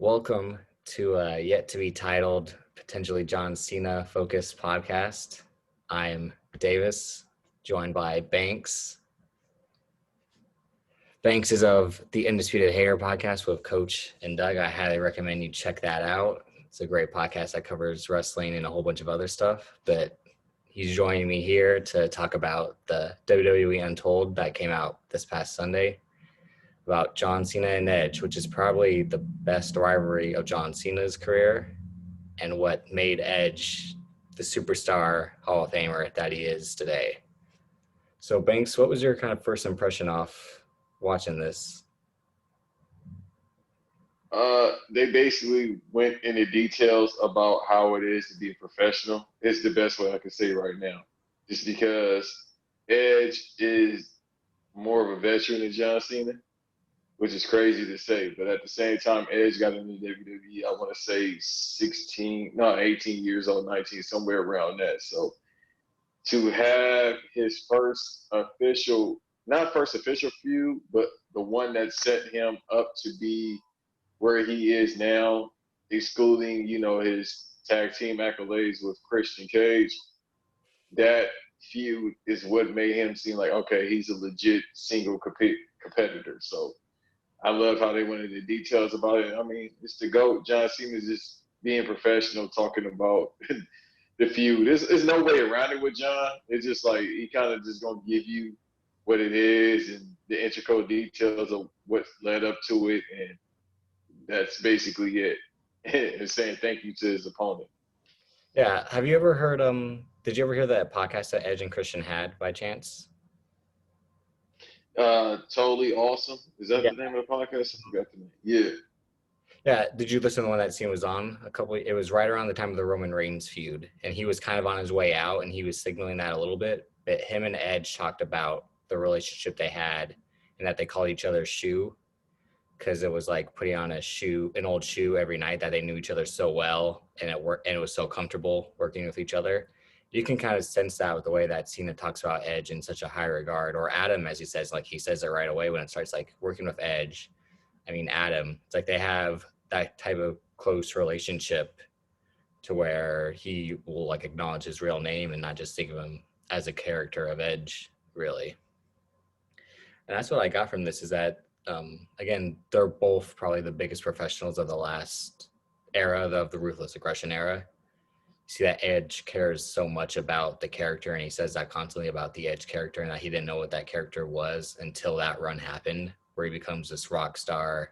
Welcome to a yet to be titled, potentially John Cena focused podcast. I'm Davis, joined by Banks. Banks is of the Undisputed Hater Podcast with Coach and Doug. I highly recommend you check that out. It's a great podcast that covers wrestling and a whole bunch of other stuff. But he's joining me here to talk about the WWE Untold that came out this past Sunday, about John Cena and Edge, which is probably the best rivalry of John Cena's career and what made Edge the superstar Hall of Famer that he is today. So, Banks, what was your kind of first impression off watching this? They basically went into details about how it is to be a professional. It's the best way I can say right now. Just because Edge is more of a veteran than John Cena, which is crazy to say. But at the same time, Edge got into WWE, I want to say 18 years old, 19, somewhere around that. So to have his not first official feud, but the one that set him up to be where he is now, excluding, his tag team accolades with Christian Cage, that feud is what made him seem like, okay, he's a legit single competitor. So I love how they went into details about it. I mean, it's the GOAT. John Cena is just being professional, talking about the feud. There's no way around it with John. It's just like he kind of just going to give you what it is and the intricate details of what led up to it, and that's basically it. And saying thank you to his opponent. Yeah. Have you ever heard, did you ever hear that podcast that Edge and Christian had by chance? Totally awesome. Is that the name of the podcast? I forgot the name. Yeah. Yeah. Did you listen to the one that scene was on it was right around the time of the Roman Reigns feud, and he was kind of on his way out and he was signaling that a little bit, but him and Edge talked about the relationship they had and that they called each other shoe, because it was like putting on an old shoe every night, that they knew each other so well and it was so comfortable working with each other. You can kind of sense that with the way that Cena talks about Edge in such a high regard, or Adam, as he says, like he says it right away when it starts like working with Edge. I mean, Adam, it's like they have that type of close relationship to where he will like acknowledge his real name and not just think of him as a character of Edge, really. And that's what I got from this, is that again, they're both probably the biggest professionals of the last era, of the Ruthless Aggression era. You see that Edge cares so much about the character, and he says that constantly about the Edge character, and that he didn't know what that character was until that run happened, where he becomes this rock star,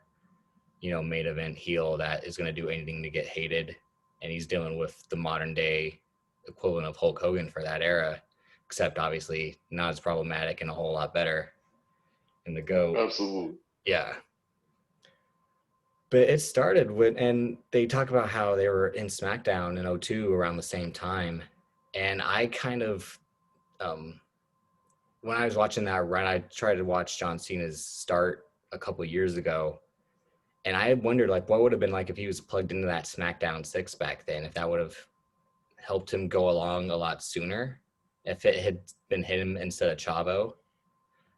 main event heel that is going to do anything to get hated. And he's dealing with the modern day equivalent of Hulk Hogan for that era, except obviously not as problematic and a whole lot better in the GOAT. Absolutely. Yeah. But it started with, and they talk about how they were in SmackDown in 2002 around the same time. And I kind of, when I was watching that run, I tried to watch John Cena's start a couple of years ago. And I wondered, like, what would have been like if he was plugged into that SmackDown 6 back then, if that would have helped him go along a lot sooner, if it had been him instead of Chavo.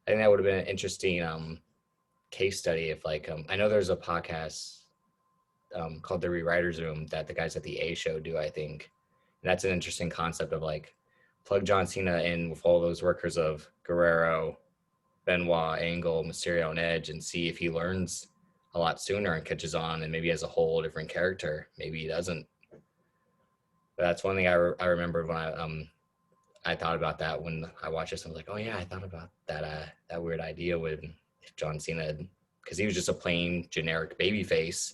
I think that would have been an interesting case study. If like, I know there's a podcast called The Rewriters Room that the guys at the A Show do, I think. And that's an interesting concept of like, plug John Cena in with all those workers of Guerrero, Benoit, Angle, Mysterio, and Edge, and see if he learns a lot sooner and catches on, and maybe has a whole different character. Maybe he doesn't. But that's one thing I remember when I thought about that when I watched this. I was like, oh yeah, I thought about that that weird idea with John Cena, because he was just a plain generic babyface.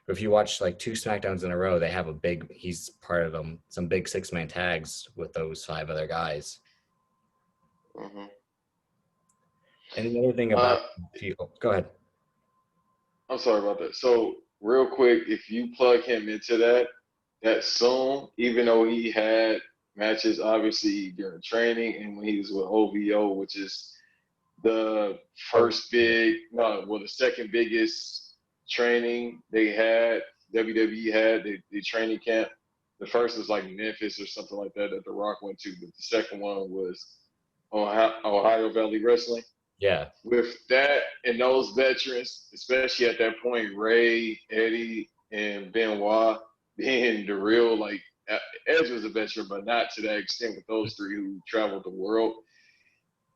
But if you watch like 2 SmackDowns in a row, they have he's part of some big 6-man tags with those 5 other guys. Mm-hmm. And the other thing about go ahead. I'm sorry about that. So real quick, if you plug him into that soon, even though he had matches obviously during training and when he was with OVO, which is the second biggest training they had, WWE had, the training camp. The first was like Memphis or something like that The Rock went to, but the second one was Ohio Valley Wrestling. Yeah. With that and those veterans, especially at that point, Ray, Eddie, and Benoit being the real, like, Edge was a veteran, but not to that extent with those three who traveled the world.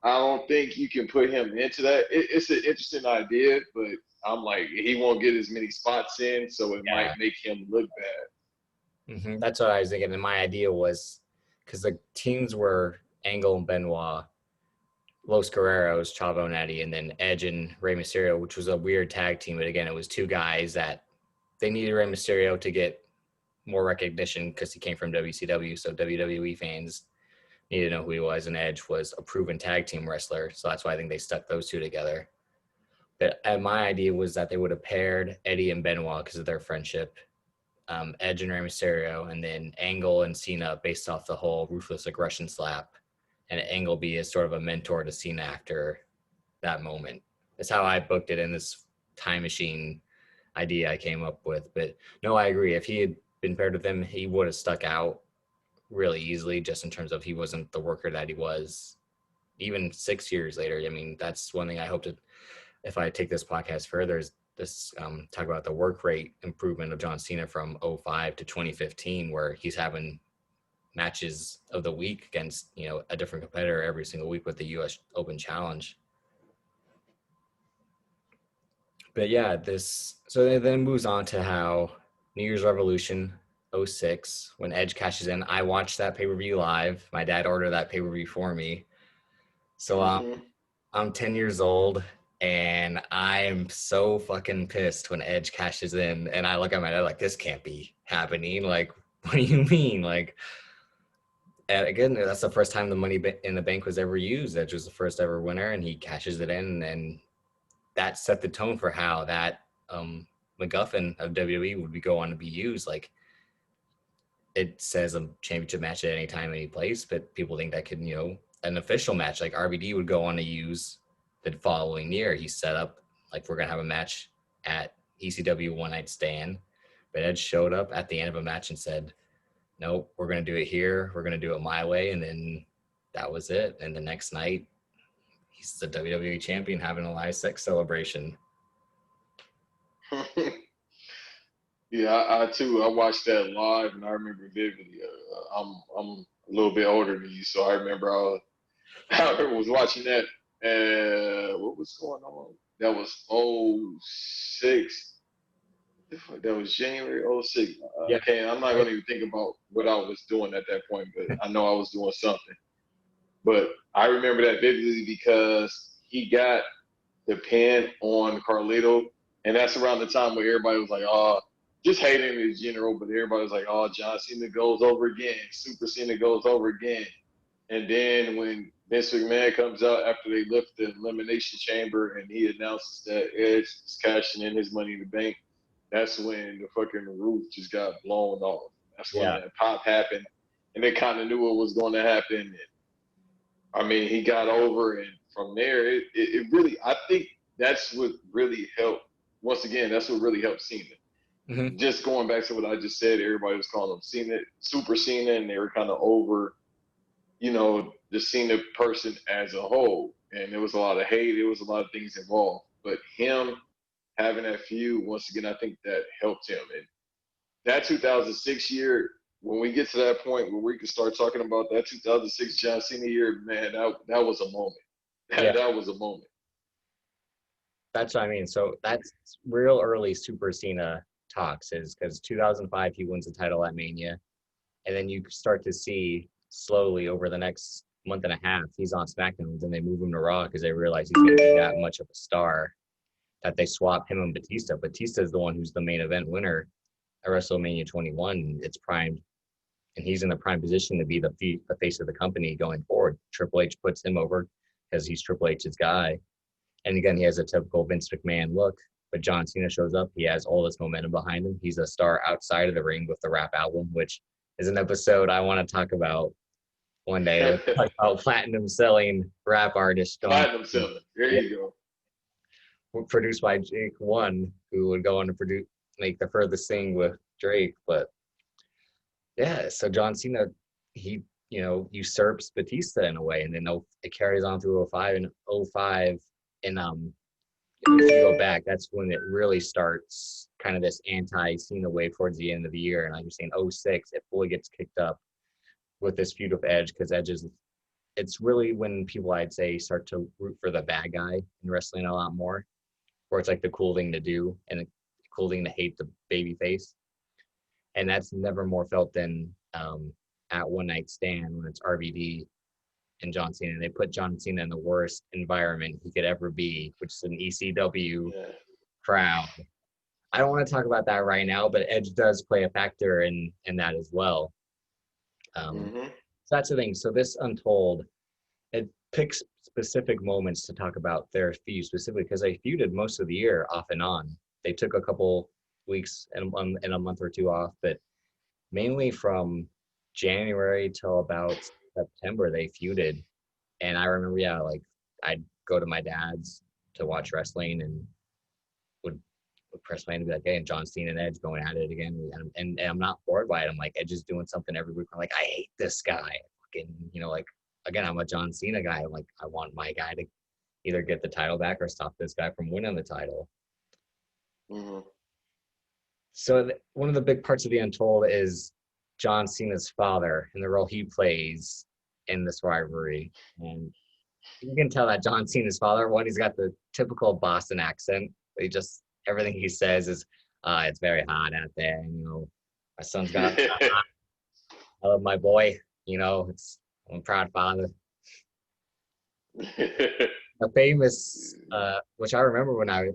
I don't think you can put him into that. It's an interesting idea, but I'm like, he won't get as many spots in, so it might make him look bad. Mm-hmm. That's what I was thinking. And my idea was, because the teams were Angle and Benoit, Los Guerreros, Chavo and Eddie, and then Edge and Rey Mysterio, which was a weird tag team. But again, it was two guys that they needed Rey Mysterio to get more recognition because he came from WCW. So WWE fans needed to know who he was, and Edge was a proven tag team wrestler. So that's why I think they stuck those two together. But my idea was that they would have paired Eddie and Benoit because of their friendship, Edge and Rey Mysterio, and then Angle and Cena based off the whole Ruthless Aggression slap, and Angle be as sort of a mentor to Cena after that moment. That's how I booked it in this time machine idea I came up with. But no, I agree. If he had been paired with him, he would have stuck out really easily, just in terms of he wasn't the worker that he was even 6 years later. I mean, that's one thing I hope to, if I take this podcast further, is this talk about the work rate improvement of John Cena from 2005 to 2015, where he's having matches of the week against, you know, a different competitor every single week with the US Open Challenge. But yeah, so it then moves on to how New Year's Revolution 06, when Edge cashes in. I watched that pay-per-view live. My dad ordered that pay-per-view for me. So I'm 10 years old, and I am so fucking pissed when Edge cashes in. And I look at my dad like, this can't be happening. Like, what do you mean? Like, and again, that's the first time the Money in the Bank was ever used. Edge was the first ever winner, and he cashes it in. And that set the tone for how that MacGuffin of WWE would go on to be used. Like, it says a championship match at any time, any place, but people think that could, you know, an official match like RVD would go on to use the following year. He set up, like, we're going to have a match at ECW One Night Stand, but Edge showed up at the end of a match and said, nope, we're going to do it here. We're going to do it my way. And then that was it. And the next night, he's the WWE champion having a live sex celebration. Yeah, I too. I watched that live, and I remember vividly. I'm a little bit older than you, so I remember I was watching that. What was going on? That was 06. That was January 06. Yeah. Okay, I'm not gonna even think about what I was doing at that point, but I know I was doing something. But I remember that vividly because he got the pin on Carlito, and that's around the time where everybody was like, oh, just hating him in general, but everybody was like, oh, John Cena goes over again. Super Cena goes over again. And then when Vince McMahon comes out after they lift the Elimination Chamber and he announces that Edge is cashing in his Money in the Bank, that's when the fucking roof just got blown off. That's when that pop happened. And they kind of knew what was going to happen. And, I mean, he got over, and from there, it really, I think that's what really helped. Once again, that's what really helped Cena. Mm-hmm. Just going back to what I just said, everybody was calling him Cena, Super Cena, and they were kind of over, you know, the Cena person as a whole. And there was a lot of hate. There was a lot of things involved. But him having that feud, once again, I think that helped him. And that 2006 year, when we get to that point where we can start talking about that 2006 John Cena year, man, that was a moment. That was a moment. That's what I mean. So that's real early Super Cena talks, is because 2005 he wins the title at Mania, and then you start to see slowly over the next month and a half he's on SmackDown, and they move him to Raw because they realize he's going to be that much of a star that they swap him and Batista. Batista is the one who's the main event winner at WrestleMania 21. It's primed, and he's in the prime position to be the face of the company going forward. Triple H puts him over because he's Triple H's guy. And again, he has a typical Vince McMahon look, but John Cena shows up. He has all this momentum behind him. He's a star outside of the ring with the rap album, which is an episode I want to talk about one day. Talk about platinum selling rap artists. Platinum selling. There you go. Produced by Jake One, who would go on to make the furthest thing with Drake. But yeah, so John Cena, he, you know, usurps Batista in a way, and then it carries on through 05 and 05. And if you go back, that's when it really starts kind of this anti-Cena wave towards the end of the year. And like you're saying, '06, it fully gets kicked up with this feud with Edge, because Edge is, it's really when people, I'd say, start to root for the bad guy in wrestling a lot more, where it's like the cool thing to do and the cool thing to hate the baby face. And that's never more felt than at One Night Stand, when it's RVD and John Cena. They put John Cena in the worst environment he could ever be, which is an ECW crowd. I don't want to talk about that right now, but Edge does play a factor in that as well. So that's the thing. So this Untold, it picks specific moments to talk about their feud specifically, because they feuded most of the year off and on. They took a couple weeks and a month or two off, but mainly from January till about September they feuded. And I remember, like I'd go to my dad's to watch wrestling and would press play and be like, hey, and John Cena and Edge going at it again. And I'm not bored by it. I'm like, Edge is doing something every week. I'm like, I hate this guy. Fucking, like, again, I'm a John Cena guy. I'm like, I want my guy to either get the title back or stop this guy from winning the title. So one of the big parts of the Untold is John Cena's father and the role he plays in this rivalry. And you can tell that John Cena's father, one, he's got the typical Boston accent. Everything he says is, it's very hot out there. My son's got, I love my boy. I'm a proud father. A famous, which I remember when I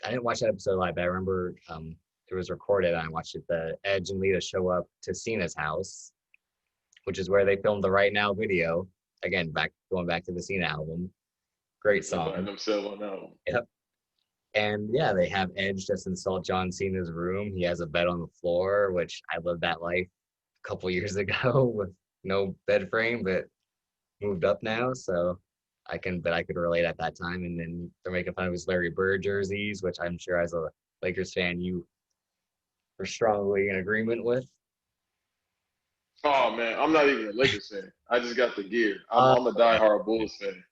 didn't watch that episode live, but I remember it was recorded. And I watched it. The Edge and Lita show up to Cena's house, which is where they filmed the Right Now video. Again, going back to the Cena album. Great song. Yep. And yeah, they have Edge just install John Cena's room. He has a bed on the floor, which I lived that life a couple years ago with no bed frame, but moved up now. So I could relate at that time. And then they're making fun of his Larry Bird jerseys, which I'm sure as a Lakers fan, you were strongly in agreement with. Oh man, I'm not even a Lakers fan. I just got the gear. I'm a diehard Bulls fan.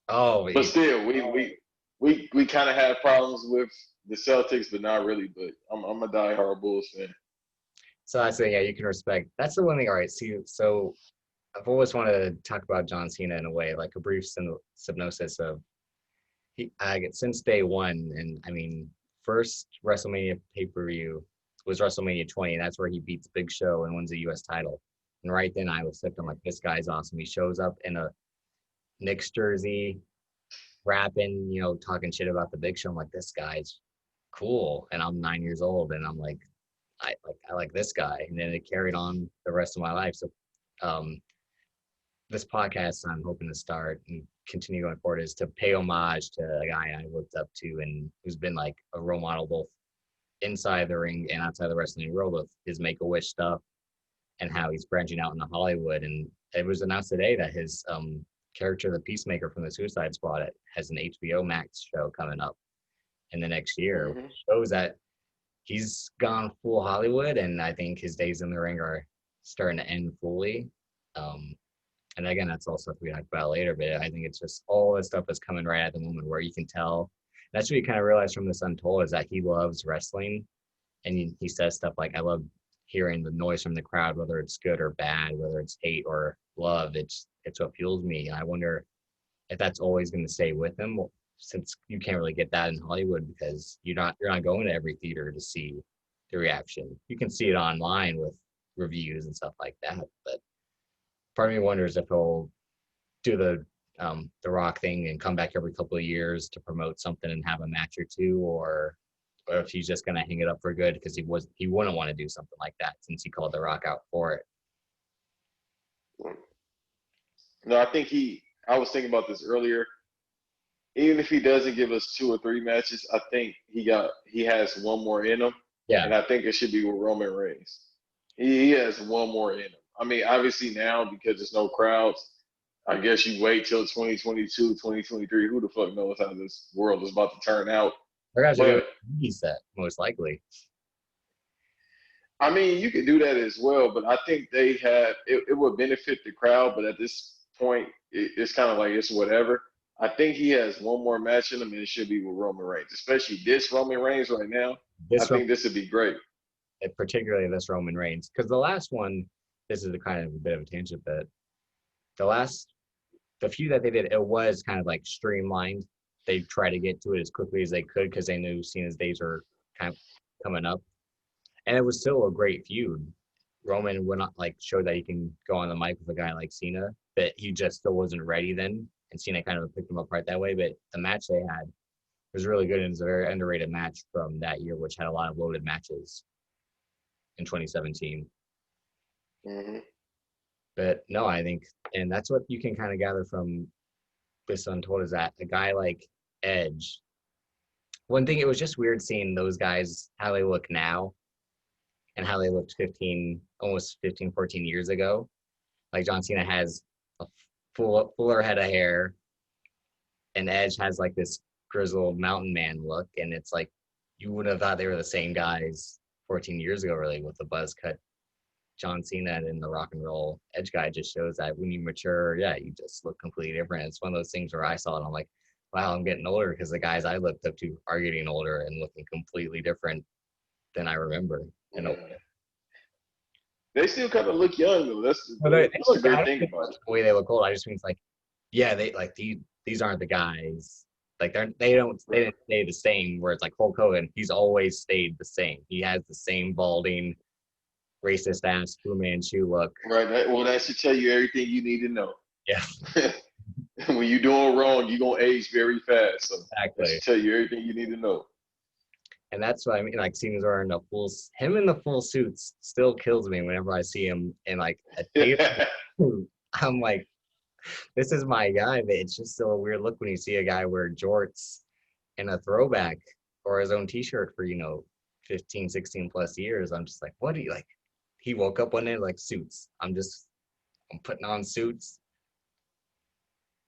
Oh, but still, we kind of have problems with the Celtics, but not really. But I'm a diehard Bulls fan. So I say, yeah, you can respect. That's the one thing. All right, see, so I've always wanted to talk about John Cena in a way, like a brief synopsis of since day one, and I mean, first WrestleMania pay-per-view was WrestleMania 20, and that's where he beats Big Show and wins the U.S. title. And right then I was hooked. I'm like, this guy's awesome. He shows up in a Knicks jersey, rapping, talking shit about the Big Show. I'm like, this guy's cool. And I'm 9 years old, and I'm like, I like this guy. And then it carried on the rest of my life. So this podcast I'm hoping to start and continue going forward is to pay homage to a guy I looked up to and who's been like a role model both inside the ring and outside the wrestling world with his Make-A-Wish stuff and how he's branching out into Hollywood. And it was announced today that his character, the Peacemaker from the Suicide Squad, has an HBO Max show coming up in the next year, which shows that he's gone full Hollywood, and I think his days in the ring are starting to end fully. And again, that's all stuff we talk about later, but I think it's just all this stuff is coming right at the moment where you can tell. That's what you kind of realize from this Untold, is that he loves wrestling, and he says stuff like, I love hearing the noise from the crowd, whether it's good or bad, whether it's hate or love. It's what fuels me. And I wonder if that's always going to stay with him, since you can't really get that in Hollywood because you're not going to every theater to see the reaction. You can see it online with reviews and stuff like that, but part of me wonders if he'll do the Rock thing and come back every couple of years to promote something and have a match or two, or if he's just going to hang it up for good because he wouldn't want to do something like that since he called The Rock out for it. No, I think I was thinking about this earlier. Even if he doesn't give us 2 or 3 matches, I think he has one more in him. Yeah. And I think it should be with Roman Reigns. He has one more in him. I mean, obviously now, because there's no crowds, I guess you wait till 2022, 2023. Who the fuck knows how this world is about to turn out? They're going to do a TV set, most likely. I mean, you could do that as well, but I think they have it would benefit the crowd, but at this point, it's kind of like it's whatever. I think he has one more match in him, and it should be with Roman Reigns, especially this Roman Reigns right now. I think this would be great. Particularly this Roman Reigns, because the last one, this is a kind of a bit of a tangent, but the few that they did, it was kind of like streamlined. They tried to get to it as quickly as they could because they knew Cena's days were kind of coming up, and it was still a great feud. Roman would not like show that he can go on the mic with a guy like Cena, but he just still wasn't ready then, and Cena kind of picked him apart that way. But the match they had was really good, and it was a very underrated match from that year, which had a lot of loaded matches in 2017. Mm-hmm. But no, I think, and that's what you can kind of gather from this Untold, is that a guy like Edge, one thing, it was just weird seeing those guys, how they look now and how they looked 14 years ago. Like John Cena has a fuller head of hair, and Edge has like this grizzled mountain man look, and it's like you wouldn't have thought they were the same guys 14 years ago, really, with the buzz cut. John Cena and the rock and roll Edge guy just shows that when you mature, yeah, you just look completely different. It's one of those things where I saw it, I'm like, wow, I'm getting older, because the guys I looked up to are getting older and looking completely different than I remember. Yeah. They still kind of look young, though. That's the great thing about it. The way they look old, I just mean it's like, yeah, they like these aren't the guys. Like they didn't stay the same. Where it's like Hulk Hogan, he's always stayed the same. He has the same balding, racist ass Fu Manchu look. Right. Well, that should tell you everything you need to know. Yeah. When you're doing wrong, you're gonna age very fast. So exactly. That should tell you everything you need to know. And that's what I mean. Like seeing wearing him in the full suits still kills me whenever I see him in like a tape. I'm like, this is my guy, but it's just still a weird look when you see a guy wear jorts and a throwback or his own t-shirt for, 15, 16 plus years. I'm just like, what do you like? He woke up one day like suits. I'm putting on suits.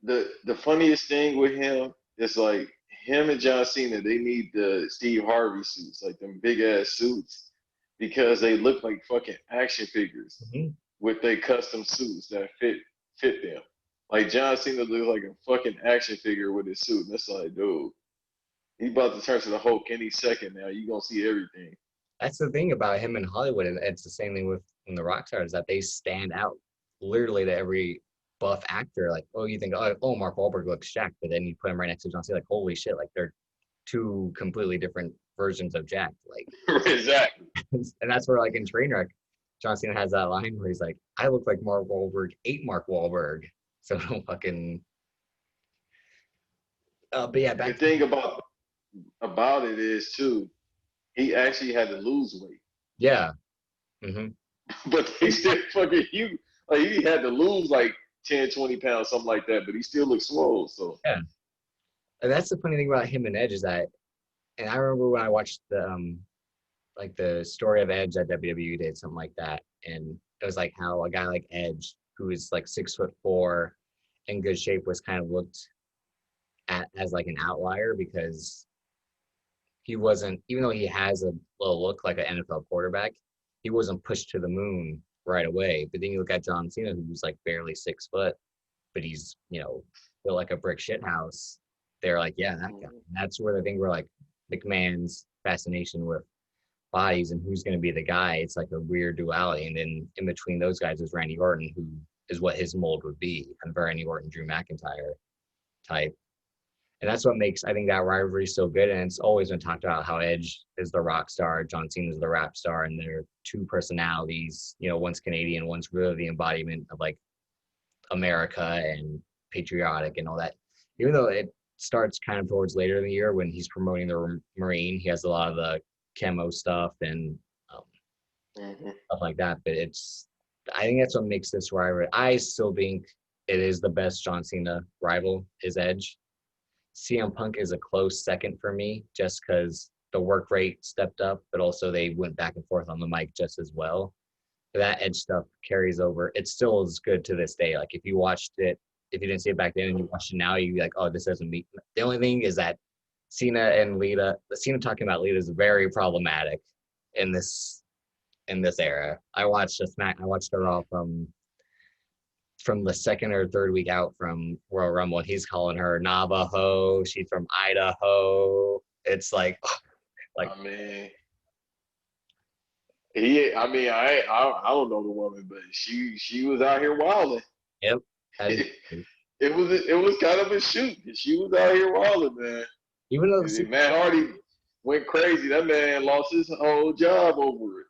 The funniest thing with him is like him and John Cena, they need the Steve Harvey suits, like them big ass suits, because they look like fucking action figures with their custom suits that fit them. Like John Cena looks like a fucking action figure with his suit, and it's like, dude, he about to turn to the Hulk any second now. You gonna see everything. That's the thing about him in Hollywood, and it's the same thing with the rock stars, that they stand out literally to every buff actor. Like, oh, you think, oh, Mark Wahlberg looks jacked, but then you put him right next to John Cena, like, holy shit, like they're two completely different versions of jacked. Like, exactly. And that's where, like in Trainwreck, John Cena has that line where he's like, I look like Mark Wahlberg ate Mark Wahlberg. So don't fucking. But yeah, the thing about it is too, he actually had to lose weight. Yeah. Mm-hmm. But he still fucking huge. Like he had to lose like 10, 20 pounds, something like that, but he still looks swole. So yeah. And that's the funny thing about him and Edge is that, and I remember when I watched the story of Edge that WWE did, something like that, and it was like how a guy like Edge, who is like 6'4", in good shape, was kind of looked at as like an outlier because he wasn't, even though he has a little look like an NFL quarterback, he wasn't pushed to the moon right away. But then you look at John Cena, who's like barely 6 foot, but he's, built like a brick shit house. They're like, yeah, that guy. And that's where I think we're like McMahon's fascination with bodies and who's going to be the guy. It's like a weird duality. And then in between those guys is Randy Orton, who is what his mold would be, and Randy Orton, Drew McIntyre type. And that's what makes, I think, that rivalry so good. And it's always been talked about how Edge is the rock star, John Cena is the rap star, and they're two personalities. One's Canadian, one's really the embodiment of like America and patriotic and all that. Even though it starts kind of towards later in the year when he's promoting the Marine, he has a lot of the camo stuff and stuff like that. But I think that's what makes this rivalry. I still think it is the best John Cena rival is Edge. CM Punk is a close second for me, just because the work rate stepped up, but also they went back and forth on the mic just as well. But that Edge stuff carries over. It still is good to this day. Like if you watched it, if you didn't see it back then and you watch it now, you'd be like, oh, this doesn't meet. The only thing is that Cena and Lita, Cena talking about Lita is very problematic in this era. I watched the Raw from from the second or third week out from Royal Rumble, and he's calling her Navajo. She's from Idaho. It's like, I mean, I don't know the woman, but she was out here wilding. yep. It was kind of a shoot. She was out here wilding, man. Even though Matt Hardy went crazy, that man lost his whole job over it.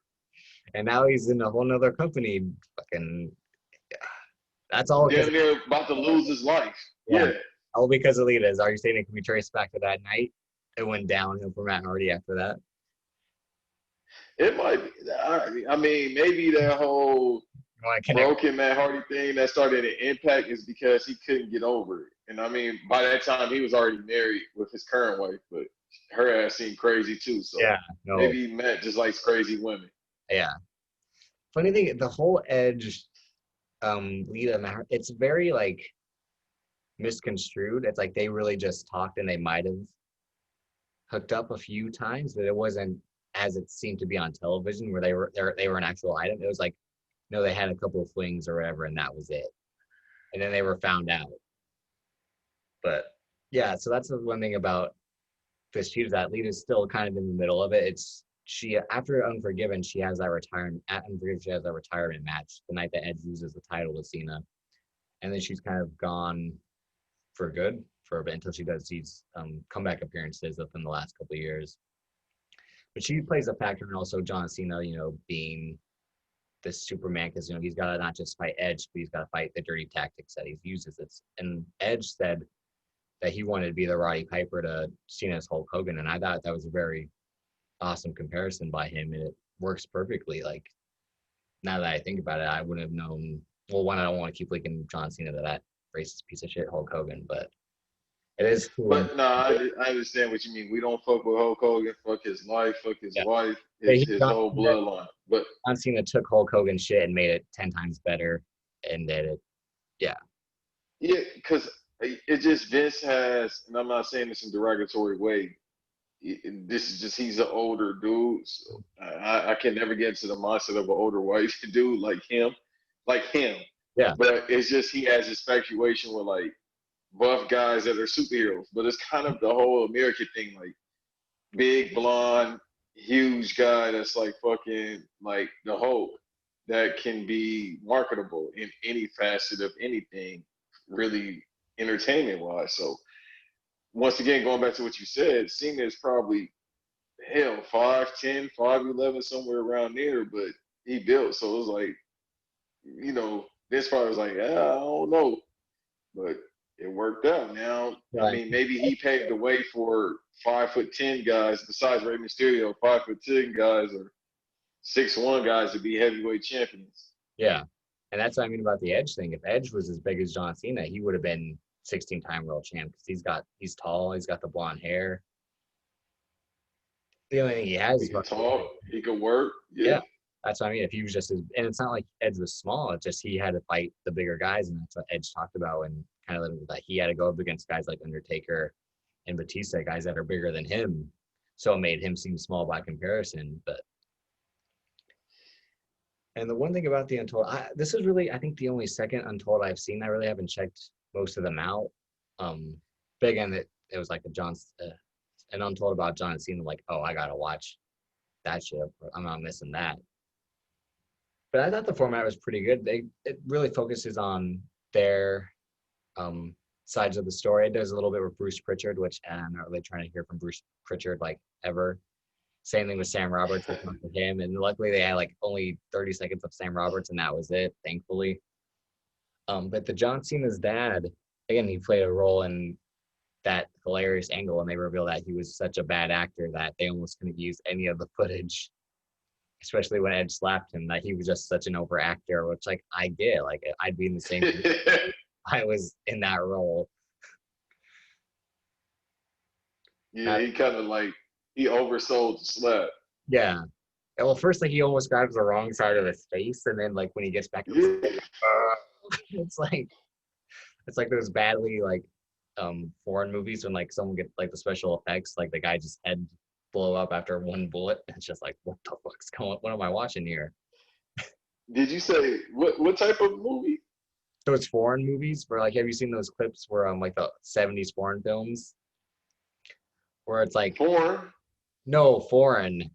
And now he's in a whole nother company. Fucking, that's all. Damn near about to lose his life. Yeah. All because of Lita's. Are you saying it can be traced back to that night? It went downhill for Matt Hardy after that. It might be. I mean, maybe that whole broken Matt Hardy thing that started an Impact is because he couldn't get over it. And I mean, by that time he was already married with his current wife, but her ass seemed crazy too. So maybe Matt just likes crazy women. Yeah. Funny thing, the whole Edge, Lita, it's very like misconstrued. It's like they really just talked and they might have hooked up a few times, but it wasn't as it seemed to be on television where they were an actual item. It was like, no, they had a couple of flings or whatever, and that was it. And then they were found out. But yeah, so that's the one thing about this feud is that Lita's still kind of in the middle of it. She after Unforgiven, she has that retirement. At Unforgiven, she has that retirement match the night that Edge loses the title to Cena, and then she's kind of gone for good for a bit until she does these comeback appearances within the last couple of years. But she plays a factor in also John Cena, being this Superman, because he's got to not just fight Edge, but he's got to fight the dirty tactics that he uses. And Edge said that he wanted to be the Roddy Piper to Cena's Hulk Hogan, and I thought that was a very awesome comparison by him, and it works perfectly. Like, now that I think about it, I wouldn't have known. Well, one, I don't want to keep linking John Cena to that racist piece of shit Hulk Hogan, but it is cool. But no, I understand what you mean. We don't fuck with Hulk Hogan. Fuck his life. Fuck his wife. His whole bloodline. But John Cena took Hulk Hogan's shit and made it 10 times better, and did it. Yeah. Yeah, because it just Vince has, and I'm not saying this in a derogatory way. This is just he's an older dude. So I can never get into the mindset of an older white dude like him. Yeah. But it's just he has this infatuation with like buff guys that are superheroes. But it's kind of the whole American thing, like big blonde, huge guy that's like fucking like the Hulk that can be marketable in any facet of anything, really entertainment wise. So once again, going back to what you said, Cena is probably 5'10", 5'11", somewhere around there, but he built. So it was like, this part was like, I don't know. But it worked out. Now, right. I mean, maybe he paved the way for 5'10" guys, besides Rey Mysterio, 5'10" guys or 6'1" guys to be heavyweight champions. Yeah. And that's what I mean about the Edge thing. If Edge was as big as John Cena, he would have been 16-time world champ because he's tall, he's got the blonde hair. The only thing he has is tall, he could work. Yeah. That's what I mean. If he was just and it's not like Edge was small, it's just he had to fight the bigger guys, and that's what Edge talked about and kind of that he had to go up against guys like Undertaker and Batista, guys that are bigger than him. So it made him seem small by comparison. And the one thing about the Untold, this is really, I think, the only second Untold I've seen. I really haven't checked most of them out. But again, it was like an Untold about John Cena, like, oh, I gotta watch that shit. I'm not missing that. But I thought the format was pretty good. It really focuses on their sides of the story. It does a little bit with Bruce Pritchard, which I'm not really trying to hear from Bruce Pritchard like ever. Same thing with Sam Roberts with him, and luckily they had like only 30 seconds of Sam Roberts, and that was it, thankfully. But the John Cena's dad, again, he played a role in that hilarious angle, and they revealed that he was such a bad actor that they almost couldn't use any of the footage, especially when Edge slapped him, that he was just such an over actor, which like I get, like I'd be in the same I was in that role. Yeah, he kind of like he oversold the slap. Yeah. Well, first, like he almost grabs the wrong side of his face, and then like when he gets back, it's like those badly like foreign movies when like someone gets like the special effects, like the guy just head blow up after one bullet. It's just like, what the fuck's going? What am I watching here? Did you say what type of movie? those foreign movies where like, have you seen those clips where like the 70s foreign films where it's like no foreign.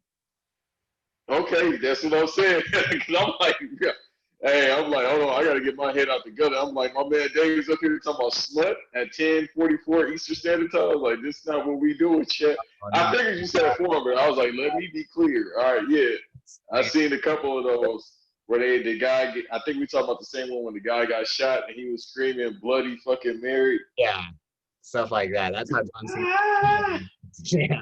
Okay, that's what I'm saying. Cause I'm like, yeah. Hey, I'm like, hold on, I gotta get my head out the gutter. I'm like, my man Dave's up here talking about slut at 10:44 Eastern Standard Time. I was like, this is not what we do, chat. Oh, no. I figured you said foreign, but I was like, let me be clear. All right, yeah, I seen a couple of those where the guy. I think we talking about the same one when the guy got shot and he was screaming bloody fucking Mary. Yeah, stuff like that. That's how John Cena. Yeah.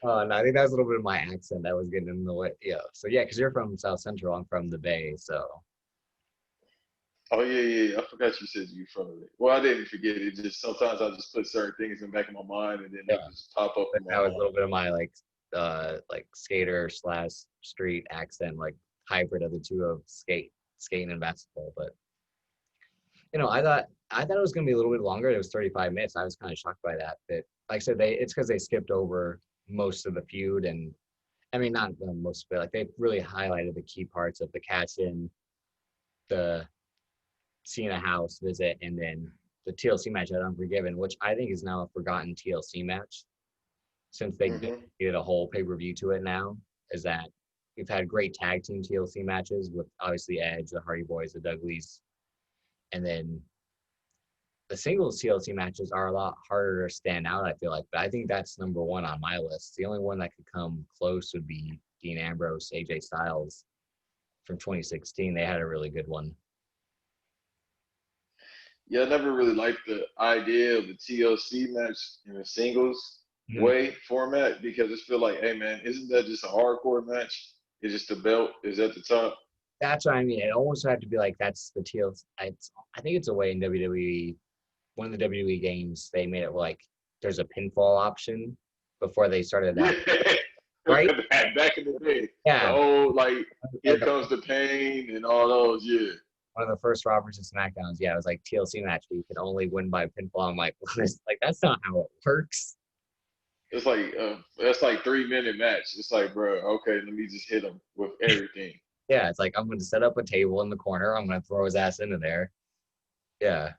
And I think that's a little bit of my accent that was getting in the way. Yeah. So yeah, because you're from South Central, I'm from the Bay. So. Oh yeah. I forgot you said you from it. Well, I didn't forget it. Just sometimes I just put certain things in the back of my mind and then they just pop up. That was a little bit of my like skater / street accent, like hybrid of the two of skating and basketball. But I thought it was gonna be a little bit longer. It was 35 minutes. I was kind of shocked by that. But like I said, it's because they skipped over most of the feud, and I mean not the most, but like they really highlighted the key parts of the cash-in, the Cena house visit, and then the TLC match at Unforgiven, which I think is now a forgotten TLC match since they did a whole pay-per-view to it now. Is that we've had great tag team TLC matches with obviously Edge, the Hardy Boys, the Dudleys, and then the singles TLC matches are a lot harder to stand out, I feel like. But I think that's number one on my list. The only one that could come close would be Dean Ambrose, AJ Styles from 2016. They had a really good one. Yeah, I never really liked the idea of the TLC match in a singles way format because I feel like, hey, man, isn't that just a hardcore match? It's just the belt is at the top. That's what I mean. It almost had to be like that's the TLC. I think it's a way in WWE. One of the WWE games, they made it like there's a pinfall option before they started that. Right? Back in the day. Yeah. Oh, like, here comes the pain and all those, yeah. One of the first Roberts and SmackDowns, yeah, it was like TLC match, but you could only win by pinfall. I'm like, that's not how it works. It's like, that's like 3-minute match. It's like, bro, okay, let me just hit him with everything. Yeah, it's like, I'm going to set up a table in the corner. I'm going to throw his ass into there. Yeah.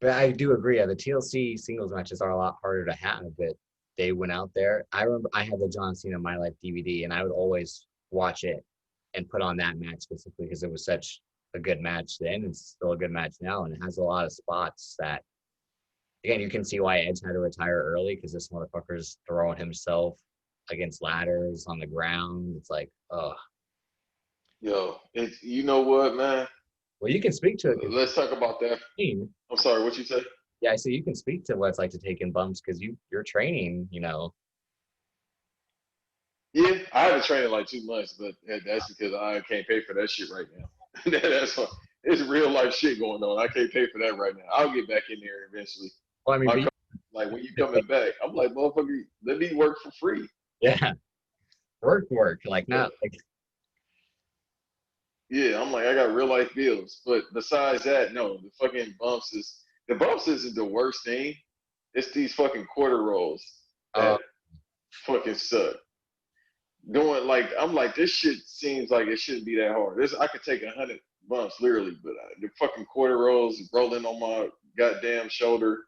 But I do agree. Yeah, the TLC singles matches are a lot harder to have, but they went out there. I remember I had the John Cena My Life DVD, and I would always watch it and put on that match specifically because it was such a good match then. It's still a good match now, and it has a lot of spots that, again, you can see why Edge had to retire early because this motherfucker's throwing himself against ladders on the ground. It's like, ugh. Yo, you know what, man? Well, you can speak to it. Let's talk about that. I'm sorry, what you say? Yeah, I say you can speak to what it's like to take in bumps because you're training, Yeah, I haven't trained in like 2 months, but that's because I can't pay for that shit right now. That's what, it's real life shit going on. I can't pay for that right now. I'll get back in there eventually. Well, I mean, like when you coming back, I'm like, motherfucker, let me work for free. Yeah, work, like not like. Yeah, I'm like, I got real life bills. But besides that, no, the bumps isn't the worst thing. It's these fucking quarter rolls that fucking suck. I'm like, this shit seems like it shouldn't be that hard. I could take 100 bumps literally, but the fucking quarter rolls rolling on my goddamn shoulder,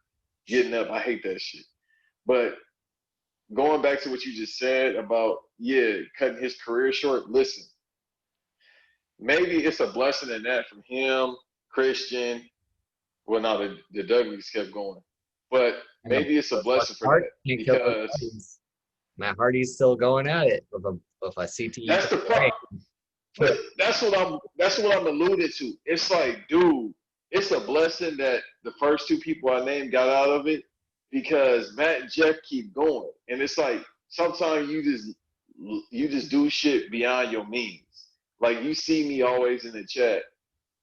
getting up, I hate that shit. But going back to what you just said about, cutting his career short, listen. Maybe it's a blessing in that from him, Christian. Well, no, the Dudleys kept going. But maybe it's a blessing for that because Matt Hardy's still going at it with a CTE. That's the problem. But that's what I'm alluding to. It's like, dude, it's a blessing that the first 2 people I named got out of it because Matt and Jeff keep going. And it's like sometimes you just do shit beyond your means. Like you see me always in the chat.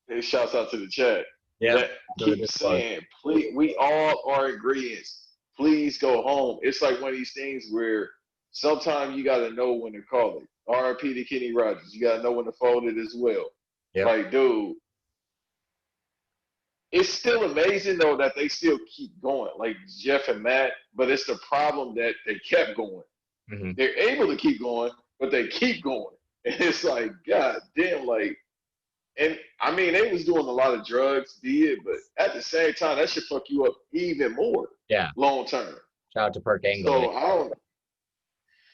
Hey, shouts out to the chat. Yeah. Keep saying, please, we all are ingredients. Please go home. It's like one of these things where sometimes you got to know when to call it. RIP to Kenny Rogers. You got to know when to fold it as well. Yep. Like, dude, it's still amazing, though, that they still keep going, like Jeff and Matt, but it's the problem that they kept going. Mm-hmm. They're able to keep going, but they keep going. And it's like, God damn, like, And I mean, they was doing a lot of drugs, but at the same time, that should fuck you up even more. Yeah. Long term. Shout out to Perk Angle. So I don't.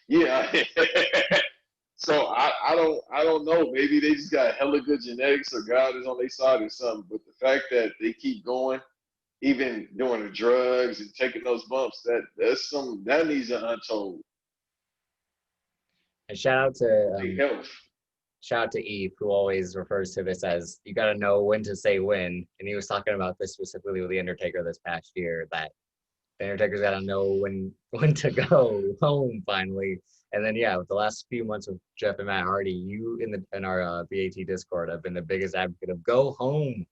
Yeah. So I don't know. Maybe they just got hella good genetics, or God is on their side or something. But the fact that they keep going, even doing the drugs and taking those bumps, that needs an untold. And shout out to Eve, who always refers to this as you got to know when to say when. And he was talking about this specifically with The Undertaker this past year, that The Undertaker's got to know when to go home finally. And then, yeah, with the last few months of Jeff and Matt Hardy, you in our BAT Discord have been the biggest advocate of go home.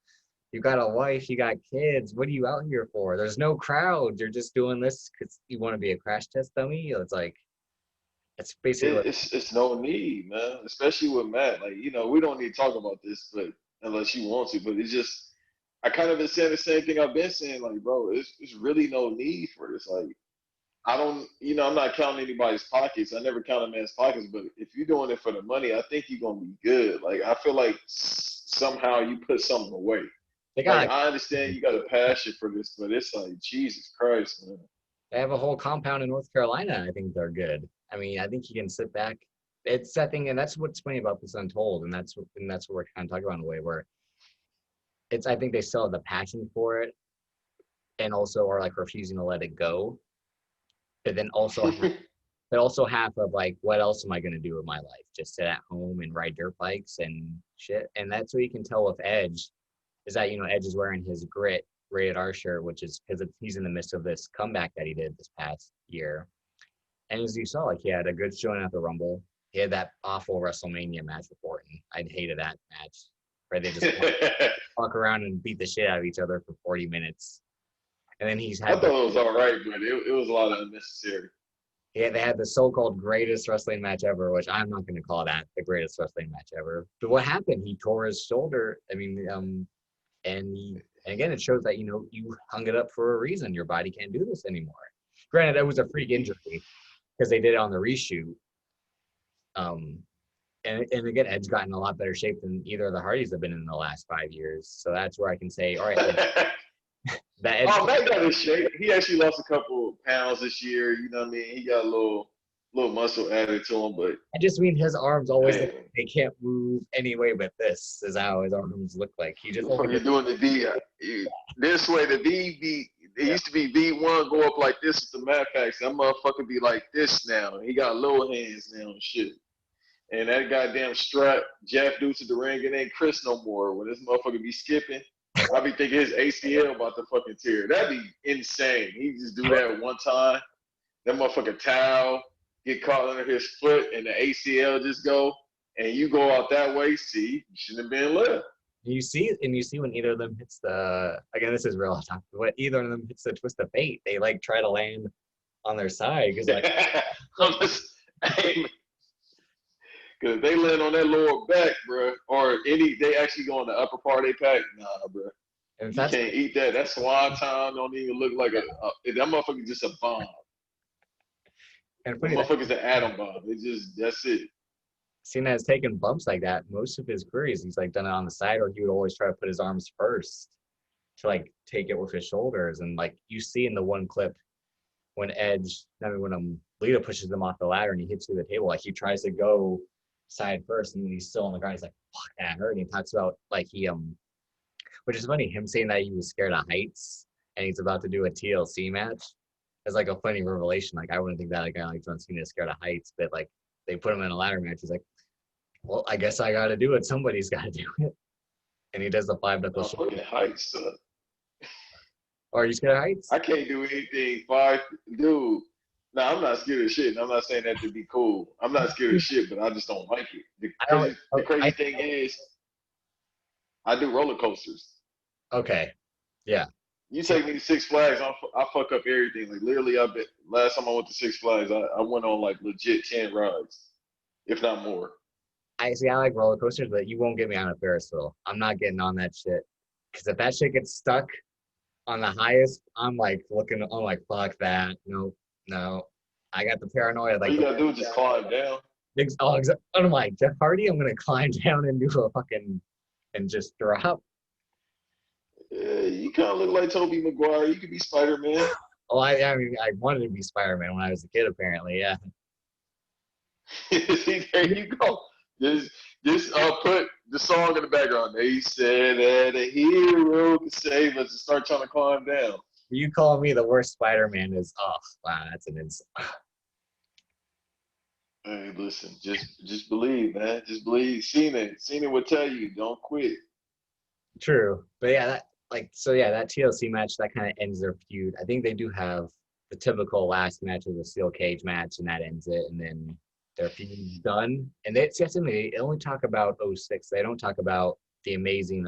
You got a wife, you got kids. What are you out here for? There's no crowd. You're just doing this because you want to be a crash test dummy. It's like, it's basically it's no need, man. Especially with Matt. Like, we don't need to talk about this, but unless you want to. But it's just, I kind of been saying the same thing I've been saying. Like, bro, it's really no need for this. Like, I don't, I'm not counting anybody's pockets. I never count a man's pockets. But if you're doing it for the money, I think you're gonna be good. Like, I feel like somehow you put something away. Like, I understand you got a passion for this, but it's like, Jesus Christ, man. They have a whole compound in North Carolina. I think they're good. I mean, I think you can sit back. It's that thing, and that's what's funny about this Untold, and that's what we're kind of talking about in a way where I think they still have the passion for it, and also are like refusing to let it go. But then also, half of like, what else am I going to do with my life? Just sit at home and ride dirt bikes and shit. And that's what you can tell with Edge, is that Edge is wearing his Grit Rated R shirt, which is because he's in the midst of this comeback that he did this past year. And as you saw, like, he had a good showing at the Rumble. He had that awful WrestleMania match with Orton. I hated that match, where they just walk around and beat the shit out of each other for 40 minutes. And then I thought it was all right, but it was a lot of unnecessary. Yeah, they had the so-called greatest wrestling match ever, which I'm not going to call that the greatest wrestling match ever. But what happened? He tore his shoulder. I mean, and again, it shows that, you hung it up for a reason. Your body can't do this anymore. Granted, it was a freak injury because they did it on the reshoot. And again, Edge got in a lot better shape than either of the Hardys have been in the last 5 years. So that's where I can say, all right. That got his shape. He actually lost a couple pounds this year. You know what I mean? He got a little muscle added to him, but I just mean his arms always they can't move anyway. But this is how his arms look like. He just you're doing the V this way. The V it used to be V1 go up like this with the Mad Facts. That motherfucker be like this now. He got little hands now and shit. And that goddamn strap Jeff do to the ring, it ain't Chris no more. When this motherfucker be skipping, I be thinking his ACL about to fucking tear. That'd be insane. He just do that one time. That motherfucking towel get caught under his foot and the ACL just go, and you go out that way. See, you shouldn't have been left. You see when either of them hits again, this is real off topic, but either of them hits the twist of fate, they like try to land on their side because like because they land on that lower back, bro, or they actually go on the upper part of their pack. Nah, bro. You can't eat that. That swan time don't even look like that motherfucker just a bomb. And that motherfucker's an atom bomb. That's it. Cena has taken bumps like that most of his careers. He's like done it on the side, or he would always try to put his arms first to like take it with his shoulders. And like you see in the one clip when Lita pushes him off the ladder and he hits through the table, like he tries to go side first and he's still on the ground. He's like, fuck, that hurt. And he talks about like which is funny, him saying that he was scared of heights and he's about to do a TLC match. It's like a funny revelation. Like I wouldn't think that a guy like John Cena is scared of heights, but like they put him in a ladder match. He's like, well, I guess I got to do it. Somebody's got to do it. And he does the 5-knuckle shot. Heights, son. Are you scared of heights? I can't do anything. Dude. No, I'm not scared of shit. And I'm not saying that to be cool. I'm not scared of shit, but I just don't like it. The crazy thing is, I do roller coasters. Okay. Yeah. You take me to Six Flags, I fuck up everything. Like literally, last time I went to Six Flags, I went on like legit 10 rides, if not more. I like roller coasters, but you won't get me on a Ferris wheel. I'm not getting on that shit. Because if that shit gets stuck on the highest, I'm like, fuck that. No. I got the paranoia. Like, all you gotta do is just climb down. I'm like, Jeff Hardy, I'm gonna climb down and do a fucking and just drop. You kind of look like Tobey Maguire. You could be Spider-Man. Oh, I mean, I wanted to be Spider-Man when I was a kid, apparently. Yeah. There you go. Just put the song in the background. They said that a hero could save us and start trying to calm down. You call me the worst Spider-Man is, oh, wow, that's an insult. Hey, listen, just believe, man. Just believe. Cena will tell you, don't quit. True. But yeah, that TLC match, that kind of ends their feud. I think they do have the typical last match of the steel cage match, and that ends it. And then their feud's done. And they only talk about 06. They don't talk about the amazing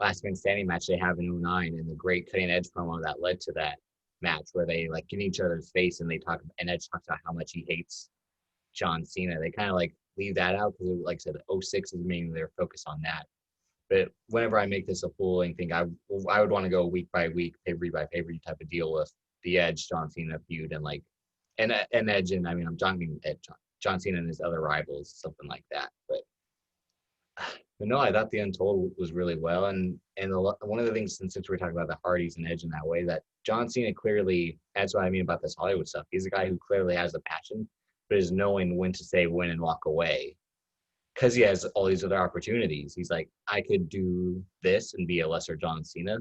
last man standing match they have in 09 and the great cutting edge promo that led to that match where they like get in each other's face and and Edge talks about how much he hates John Cena. They kind of like leave that out because, like I said, 06 is mainly their focus on that. But whenever I make this a full length thing, I would want to go week by week, pay-per-view by pay-per-view type of deal with the Edge John Cena feud and like and Edge and I mean I'm talking John Cena and his other rivals, something like that. But no, I thought the Untold was really well, and one of the things since we're talking about the Hardys and Edge in that way, that John Cena clearly, that's what I mean about this Hollywood stuff. He's a guy who clearly has a passion, but is knowing when to say when and walk away. Because he has all these other opportunities. He's like, I could do this and be a lesser John Cena,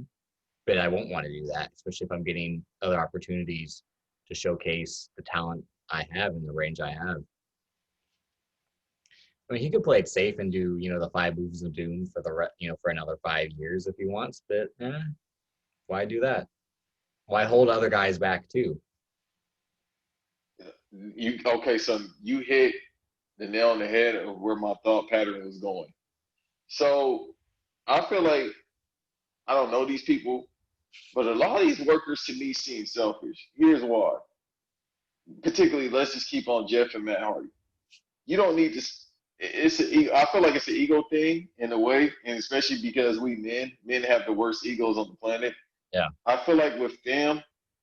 but I won't want to do that, especially if I'm getting other opportunities to showcase the talent I have and the range I have. I mean, he could play it safe and do, the 5 moves of doom for for another 5 years if he wants, but why do that? Why hold other guys back too? Okay, so you hit the nail on the head of where my thought pattern was going. So I feel like I don't know these people, but a lot of these workers to me seem selfish. Here's why. Particularly, let's just keep on Jeff and Matt Hardy. You don't need to. I feel like it's an ego thing in a way, and especially because we men have the worst egos on the planet. Yeah. I feel like with them,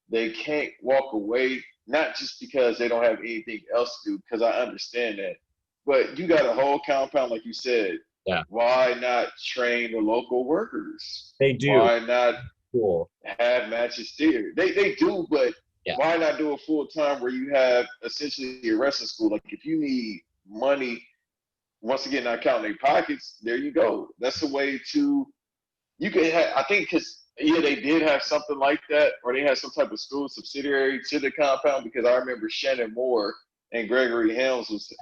they can't walk away, not just because they don't have anything else to do, because I understand that. But you got a whole compound, like you said. Yeah. Why not train the local workers? They do. Why not have matches there? They do, but why not do it full time where you have essentially a wrestling school? Like if you need money, once again, not counting their pockets, there you go. That's a way to, you can have, I think, because, they did have something like that, or they had some type of school subsidiary to the compound, because I remember Shannon Moore and Gregory Helms was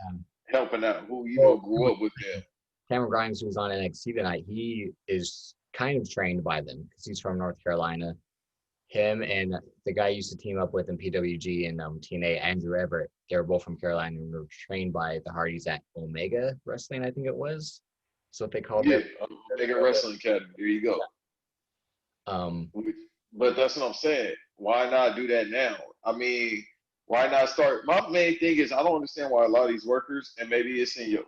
helping out, who, grew up with them. Cameron Grimes, who was on NXT tonight, he is kind of trained by them because he's from North Carolina. Him and the guy I used to team up with in PWG and TNA, Andrew Everett, they were both from Carolina and were trained by the Hardys at Omega Wrestling, I think it was. That's what they called it. Omega Wrestling Academy. There you go. But that's what I'm saying. Why not do that now? I mean, why not start? My main thing is I don't understand why a lot of these workers, and maybe it's in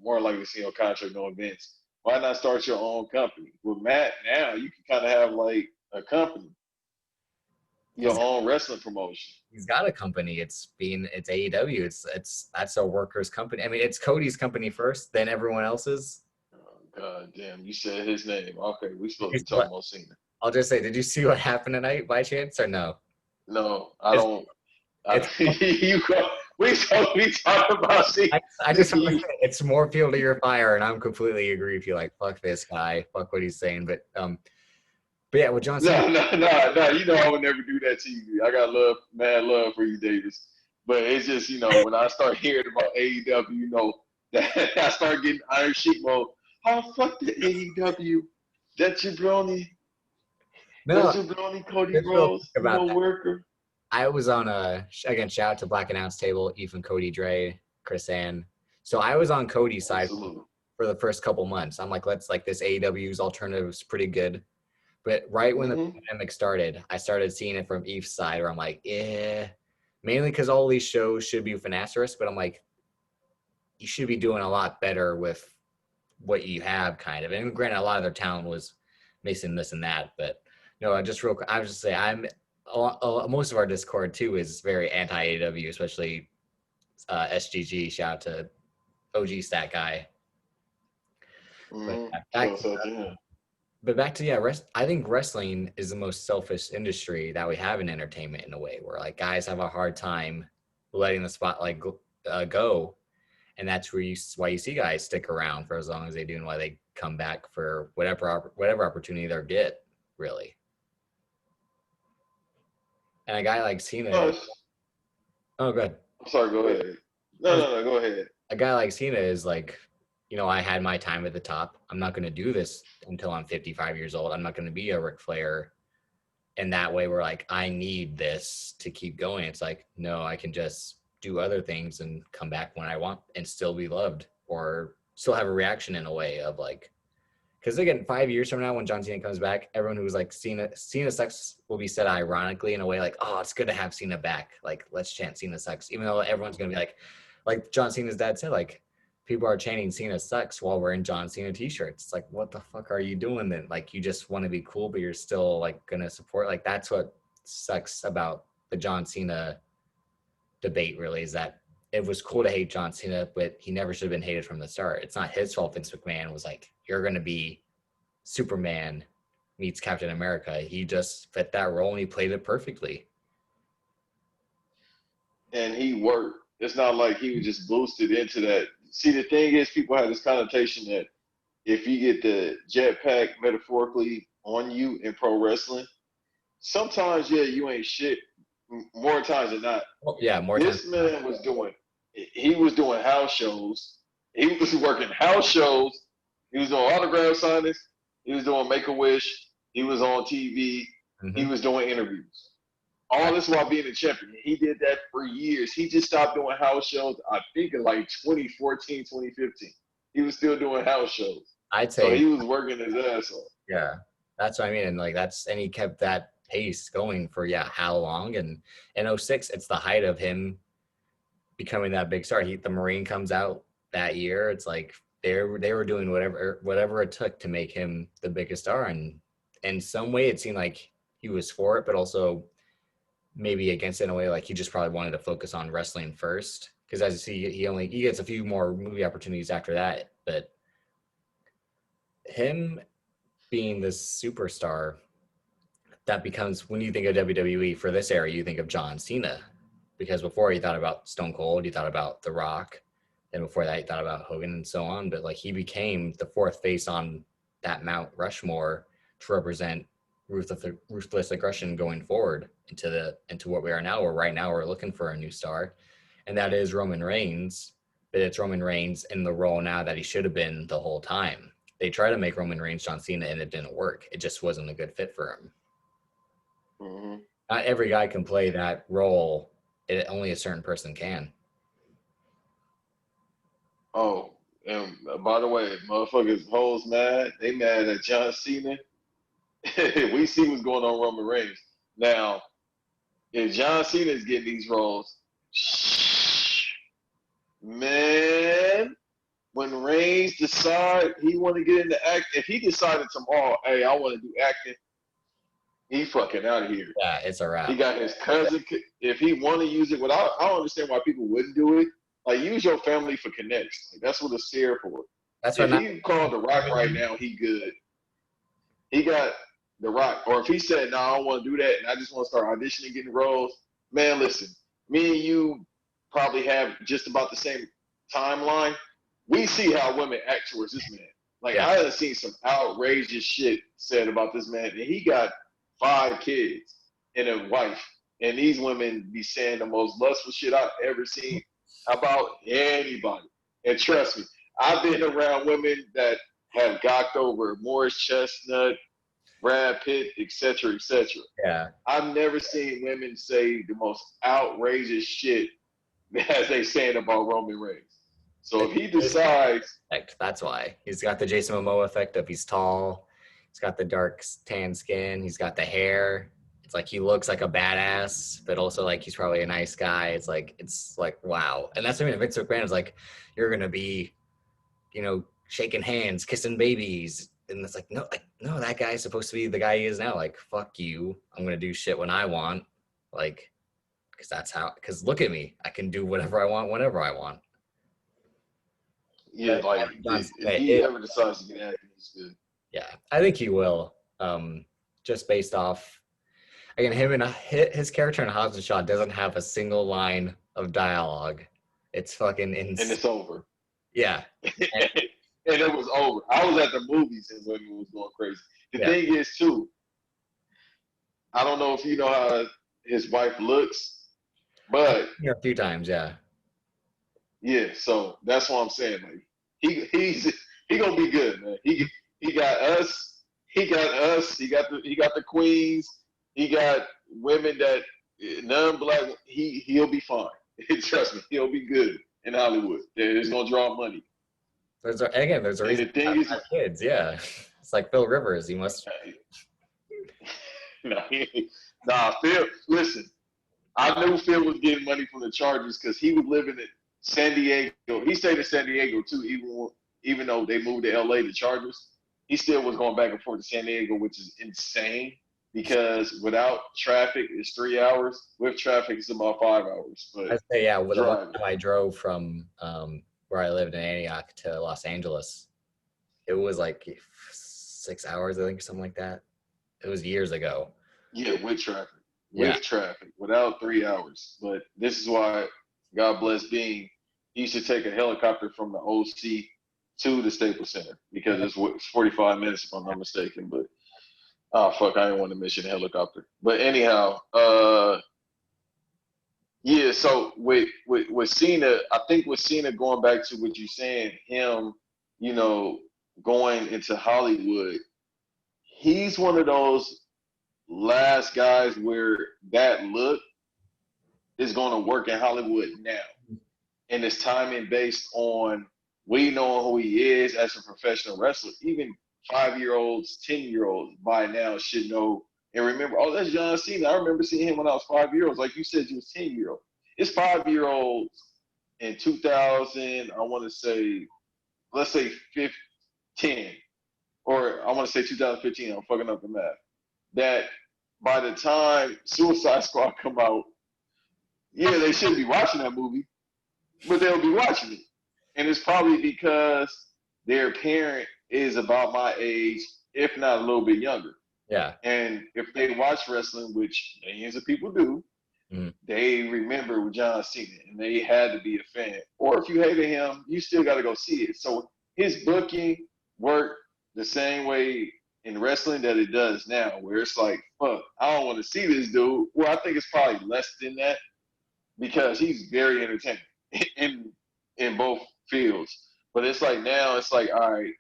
more likely it's in your contract, no events. Why not start your own company? With Matt now, you can kind of have like a company. Your own wrestling promotion. He's got a company. It's AEW. That's a worker's company. I mean, it's Cody's company first, then everyone else's. Oh, God damn! You said his name. Okay, we supposed to be talking about Cena. I'll just say, did you see what happened tonight by chance or no? No, I don't. We talk about Cena. I just want to say it's more fuel to your fire, and I'm completely agree with you. Like, fuck this guy, fuck what he's saying, but yeah, with John Cena. No. You know I would never do that to you. I got mad love for you, Davis. But it's just, when I start hearing about AEW, that I start getting Iron Sheik mode. Oh, fuck the AEW. That jabroni. No. That jabroni, Cody Rhodes, no worker. I was on again, shout out to Black Announce Table, Ethan, Cody, Dre, Chris Ann. So I was on Cody's side for the first couple months. I'm like, this AEW's alternative is pretty good. But right when the pandemic started, I started seeing it from Eve's side where I'm like, mainly because all these shows should be with an asterisk, but I'm like, you should be doing a lot better with what you have kind of. And granted, a lot of their talent was missing this and that, but just real quick, I was just saying, most of our Discord too is very anti-AEW, especially SGG, shout out to OG Stat Guy. But Mm-hmm. back So yeah. but back to I think wrestling is the most selfish industry that we have in entertainment in a way where like guys have a hard time letting the spotlight go, and that's why you see guys stick around for as long as they do and why they come back for whatever opportunity they get, really. And a guy like Cena, No, oh, good. I'm sorry. Go ahead. No. Go ahead. A guy like Cena is like, I had my time at the top. I'm not going to do this until I'm 55 years old. I'm not going to be a Ric Flair in that way where like I need this to keep going. It's like, no, I can just do other things and come back when I want and still be loved or still have a reaction in a way of like, because again, 5 years from now when John Cena comes back, everyone who's like Cena sucks will be said ironically in a way like, oh, it's good to have Cena back. Like, let's chant Cena sucks, even though everyone's gonna be like John Cena's dad said, like people are chanting Cena sucks while wearing John Cena t-shirts. It's like, what the fuck are you doing then? Like, you just want to be cool, but you're still like gonna support. Like, that's what sucks about the John Cena debate. Really, is that it was cool to hate John Cena, but he never should have been hated from the start. It's not his fault Vince McMahon was like, you're going to be Superman meets Captain America. He just fit that role and he played it perfectly. And he worked. It's not like he was just boosted into that. See, the thing is, people have this connotation that if you get the jetpack metaphorically on you in pro wrestling, sometimes, yeah, you ain't shit. More times than not. Yeah, more times. This man was doing house shows. He was working house shows. He was doing autograph signings. He was doing Make-A-Wish. He was on TV. Mm-hmm. He was doing interviews. All this while being a champion. He did that for years. He just stopped doing house shows, I think, in like 2014, 2015. He was still doing house shows. I'd say. So he was working his ass off. Yeah, that's what I mean. And like and he kept that pace going for how long? And in 2006, it's the height of him becoming that big star. The Marine comes out that year. It's like they were doing whatever it took to make him the biggest star. And in some way, it seemed like he was for it, but also maybe against it in a way like he just probably wanted to focus on wrestling first. Because as you see, he gets a few more movie opportunities after that. But him being this superstar, that becomes, when you think of WWE for this era, you think of John Cena. Because before you thought about Stone Cold, you thought about The Rock, and before that you thought about Hogan and so on. But like he became the fourth face on that Mount Rushmore to represent ruthless aggression going forward into what we are now. Where right now we're looking for a new star, and that is Roman Reigns. But it's Roman Reigns in the role now that he should have been the whole time. They tried to make Roman Reigns John Cena, and it didn't work. It just wasn't a good fit for him. Mm-hmm. Not every guy can play that role. Only a certain person can. Oh, and by the way, motherfuckers, hoes mad. They mad at John Cena. We see what's going on Roman Reigns. Now, if John Cena is getting these roles, man, when Reigns decide he want to get into acting, if he decided tomorrow, hey, I want to do acting, he fucking out of here. Yeah, it's a wrap. He got his cousin. If he want to use it, I don't understand why people wouldn't do it. Like, use your family for connects. Like, that's what it's there for. That's if he called The Rock right now, he good. He got The Rock. Or if he said, no, I don't want to do that, and I just want to start auditioning, getting roles. Man, listen, me and you probably have just about the same timeline. We see how women act towards this man. Like, I have seen some outrageous shit said about this man, and he got 5 kids and a wife, and these women be saying the most lustful shit I've ever seen about anybody. And trust me, I've been around women that have gawked over Morris Chestnut, Brad Pitt, etc., etc. Yeah, I've never seen women say the most outrageous shit as they saying about Roman Reigns. So if he decides, that's why he's got the Jason Momoa effect of he's tall. He's got the dark tan skin. He's got the hair. It's like he looks like a badass, but also like he's probably a nice guy. It's like wow. And that's what I mean. Vince McMahon is like, you're gonna be, shaking hands, kissing babies, and it's like no, that guy's supposed to be the guy he is now. Like fuck you. I'm gonna do shit when I want, like, because look at me. I can do whatever I want whenever I want. Yeah, like if he ever decides to get acting, he's good. Yeah, I think he will. Just based off, again, him and his character in Hobbs and Shaw doesn't have a single line of dialogue. It's fucking insane. And it's over. Yeah. And it was over. I was at the movies and when it was going crazy. The thing is, too, I don't know if you know how his wife looks, but a few times, yeah. Yeah, so that's what I'm saying. Like he's gonna be good, man. He got us. He got us. He got the queens. He got women that non-black. He'll be fine. Trust me, he'll be good in Hollywood. It's gonna draw money. There's a reason the thing is, kids. Yeah, it's like Phil Rivers. He must. Nah, Phil. Listen, I knew Phil was getting money from the Chargers because he was living in San Diego. He stayed in San Diego too, even though they moved to LA, the Chargers. He still was going back and forth to San Diego, which is insane because without traffic, it's 3 hours. With traffic, it's about 5 hours. But I'd say, yeah, with I drove from where I lived in Antioch to Los Angeles, it was like 6 hours, I think, or something like that. It was years ago. Yeah, with traffic. Traffic. Without 3 hours. But this is why, God bless Bean, he should take a helicopter from the OC to the Staples Center because it's 45 minutes if I'm not mistaken. But I didn't want to mention a helicopter. But anyhow, yeah. So with Cena, I think with Cena going back to what you're saying, him, going into Hollywood, he's one of those last guys where that look is going to work in Hollywood now. And it's timing based on we know who he is as a professional wrestler. Even 5-year-olds, 10-year-olds by now should know and remember, oh, that's John Cena. I remember seeing him when I was 5-year-olds. Like you said, you was 10-year-old. It's 5-year-olds in 2000, I want to say, let's say 10, or I want to say 2015. I'm fucking up the math. That by the time Suicide Squad come out, yeah, they shouldn't be watching that movie, but they'll be watching it. And it's probably because their parent is about my age, if not a little bit younger. Yeah. And if they watch wrestling, which millions of people do, they remember with John Cena, and they had to be a fan. Or if you hated him, you still got to go see it. So his booking worked the same way in wrestling that it does now, where it's like, fuck, I don't want to see this dude. Well, I think it's probably less than that because he's very entertaining in both fields. But it's like now, it's like, all right,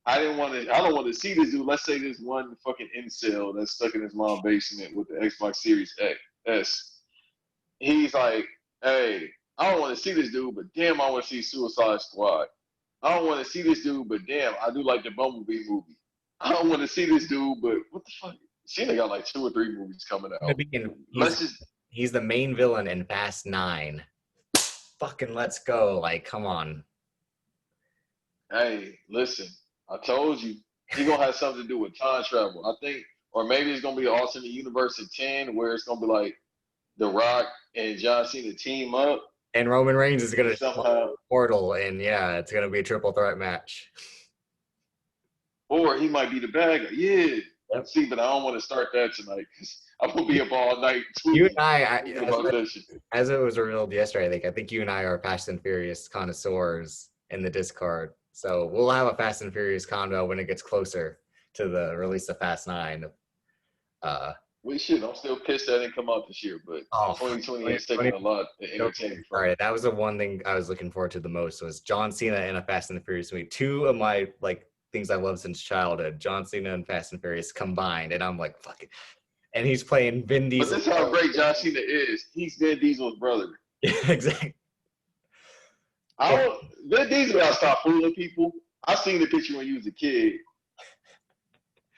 I don't want to see this dude. Let's say this one fucking incel that's stuck in his mom's basement with the Xbox Series S. He's like, hey, I don't want to see this dude, but damn, I want to see Suicide Squad. I don't want to see this dude, but damn, I do like the Bumblebee movie. I don't want to see this dude, but what the fuck? Cena got like 2 or 3 movies coming out. He's the main villain in Fast 9. Fucking let's go. Like, come on. Hey, listen, I told you. He's going to have something to do with time travel. I think, or maybe it's going to be an alternate universe in 10 where it's going to be like The Rock and John Cena team up. And Roman Reigns is going to somehow portal, and yeah, it's going to be a triple threat match. Or he might be the bad guy. Yeah. Yep. See, but I don't want to start that tonight because I'm going to be up all night. You and as it was revealed yesterday, I think you and I are Fast and Furious connoisseurs in the Discord. So we'll have a Fast and Furious convo when it gets closer to the release of Fast 9. We should. I'm still pissed that didn't come out this year, but 2020 is taking a lot of entertaining. All right, that was the one thing I was looking forward to the most was John Cena in a Fast and the Furious movie. 2 of my things I've loved since childhood, John Cena and Fast and Furious combined, and I'm like, fuck it. And he's playing Vin Diesel. But this is how great John Cena is. He's Vin Diesel's brother. Yeah, exactly. Vin Diesel gotta stop fooling people. I seen the picture when you was a kid.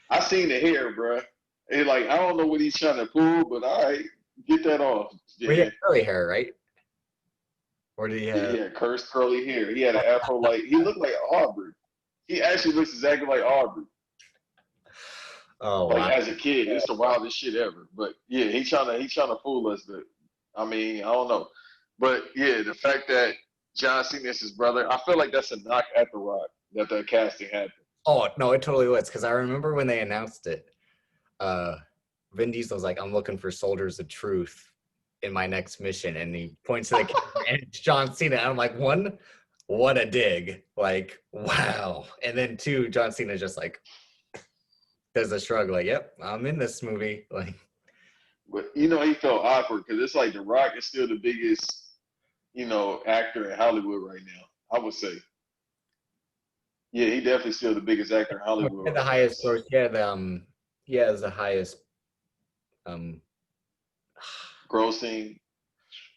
I seen the hair, bro. And I don't know what he's trying to pull, but all right, get that off. Yeah. He had curly hair, right? Or did he have? He had cursed curly hair. He had an afro he looked like Aubrey. He actually looks exactly like Aubrey. Oh, wow. As a kid, it's the wildest shit ever. But yeah, he's trying to fool us. But I mean, I don't know. But yeah, the fact that John Cena's his brother. I feel like that's a knock at The Rock that casting happened. Oh no, it totally was, because I remember when they announced it. Vin Diesel's like, I'm looking for soldiers of truth in my next mission, and he points to the camera, and it's John Cena. And I'm like, one, what a dig! Like, wow. And then two, John Cena just like does a shrug, like, yep, I'm in this movie. Like, but he felt awkward because it's like The Rock is still the biggest, actor in Hollywood right now. I would say. Yeah, he definitely still the biggest actor in Hollywood. He had the highest source. He has the highest grossing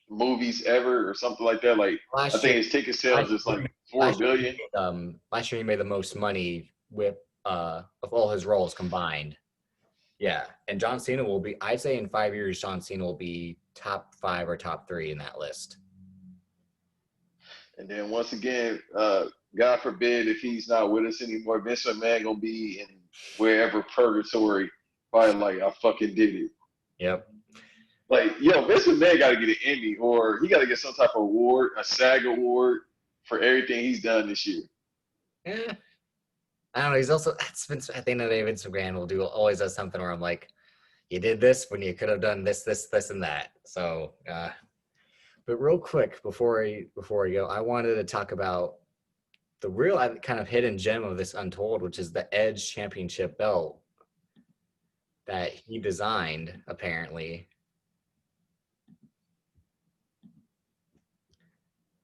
movies ever or something like that. Like I think his ticket sales is like 4 billion. Last year he made the most money with of all his roles combined. Yeah, and John Cena will be. I'd say in 5 years, John Cena will be top 5 or top 3 in that list. And then once again, God forbid if he's not with us anymore, Vince McMahon gonna be in wherever purgatory, probably like I fucking did it. Yep. Like, Vince McMahon got to get an Emmy, or he got to get some type of award, a SAG award for everything he's done this year. Yeah. I don't know. He's also, at the end of the day, Vince McMahon always does something where I'm like, you did this when you could have done this, and that. So, but real quick before we go, I wanted to talk about the real kind of hidden gem of this Untold, which is the Edge Championship belt that he designed, apparently.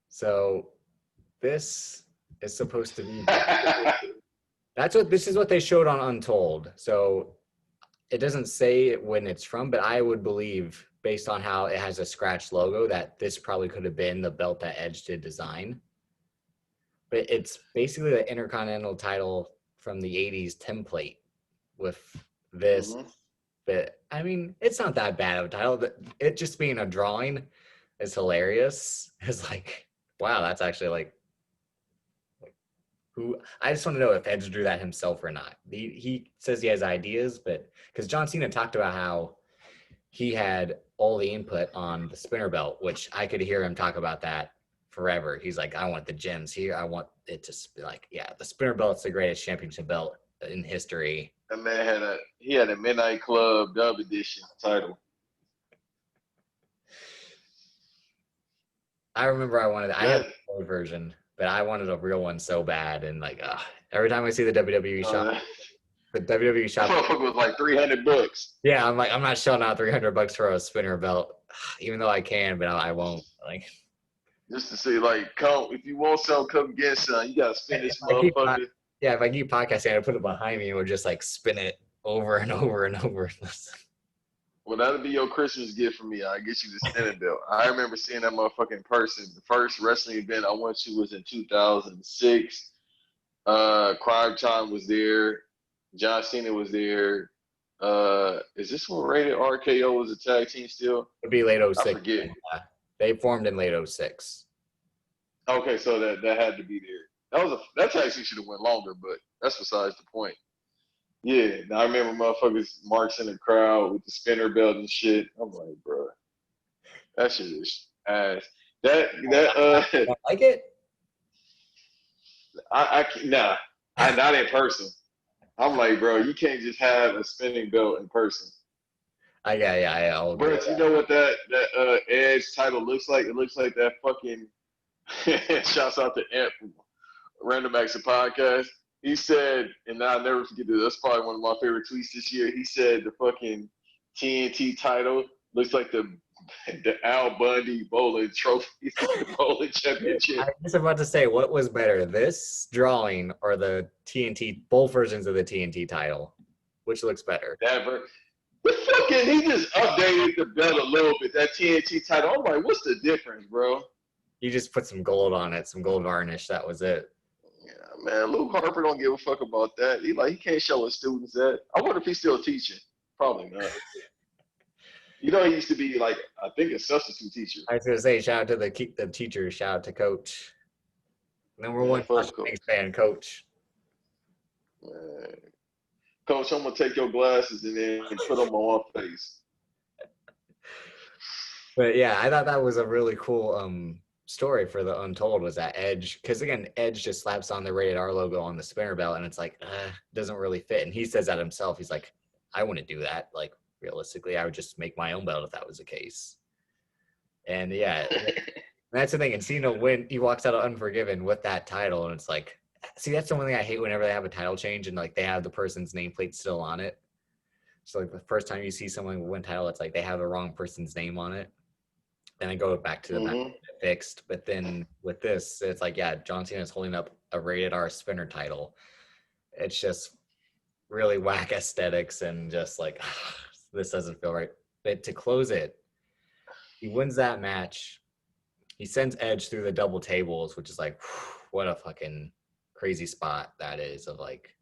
So this is supposed to be this is what they showed on Untold. So it doesn't say when it's from, but I would believe, based on how it has a scratch logo, that this probably could have been the belt that Edge did design. But it's basically the Intercontinental title from the 80s template with this. Mm-hmm. But I mean, it's not that bad of a title. It just being a drawing is hilarious. It's like, wow, that's actually like who. I just want to know if Edge drew that himself or not. He says he has ideas, but because John Cena talked about how he had all the input on the spinner belt, which I could hear him talk about that forever. He's like, I want the gems here. I want it to be like, yeah, the spinner belt's the greatest championship belt in history. That man had a Midnight Club Dub Edition title. I remember I had the old version, but I wanted a real one so bad. And like, every time I see the WWE shop, the WWE shop was like $300. Yeah, I'm like, I'm not shelling out $300 for a spinner belt, even though I can, but I won't. Like, just to say, like, come if you want some, come get some. You gotta spin this motherfucker. If I keep podcasting, I'd put it behind me and would just like spin it over and over and over. Well, that'll be your Christmas gift for me. I'll get you the spinning belt. I remember seeing that motherfucker in person. The first wrestling event I went to was in 2006. Crime Time was there. John Cena was there. Is this when Rated RKO was a tag team still? It'd be late 06. I forget. Yeah. They formed in late 06. Okay, so that had to be there. That tag team should have went longer, but that's besides the point. Yeah, now I remember motherfuckers marching in the crowd with the spinner belt and shit. I'm like, bro, that shit is ass. I like it. Not in person. I'm like, bro, you can't just have a spinning belt in person. I'll agree. But you know what that Edge title looks like? It looks like that fucking. Shouts out to Ant from Random Acts of Podcast. He said, and I'll never forget this. That's probably one of my favorite tweets this year. He said the fucking TNT title looks like the Al Bundy bowling trophy, bowling championship. I was about to say, what was better, this drawing or the TNT, both versions of the TNT title? Which looks better? He just updated the belt a little bit. That TNT title. I'm like, what's the difference, bro? You just put some gold on it, some gold varnish. That was it. Yeah, man. Luke Harper don't give a fuck about that. He can't show his students that. I wonder if he's still teaching. Probably not. He used to be like, I think, a substitute teacher. I was gonna say, shout out to the teachers. Shout out to Coach. Number one fan, Coach. Man. Coach, I'm gonna take your glasses and then put them on my face. But yeah, I thought that was a really cool story for the Untold was that Edge, because again, Edge just slaps on the rated R logo on the spinner belt, and it's like, doesn't really fit. And he says that himself. He's like, I wouldn't do that. Like, realistically, I would just make my own belt if that was the case. And yeah, that's the thing. And Cena, when he walks out of Unforgiven with that title, and it's like, see, that's the one thing I hate whenever they have a title change and like they have the person's nameplate still on it. So like the first time you see someone win title, it's like they have the wrong person's name on it. And then go back to the match fixed. But then with this, it's like, yeah, John Cena is holding up a rated R spinner title. It's just really whack aesthetics and just like, this doesn't feel right. But to close it, he wins that match. He sends Edge through the double tables, which is like, what a fucking crazy spot that is of like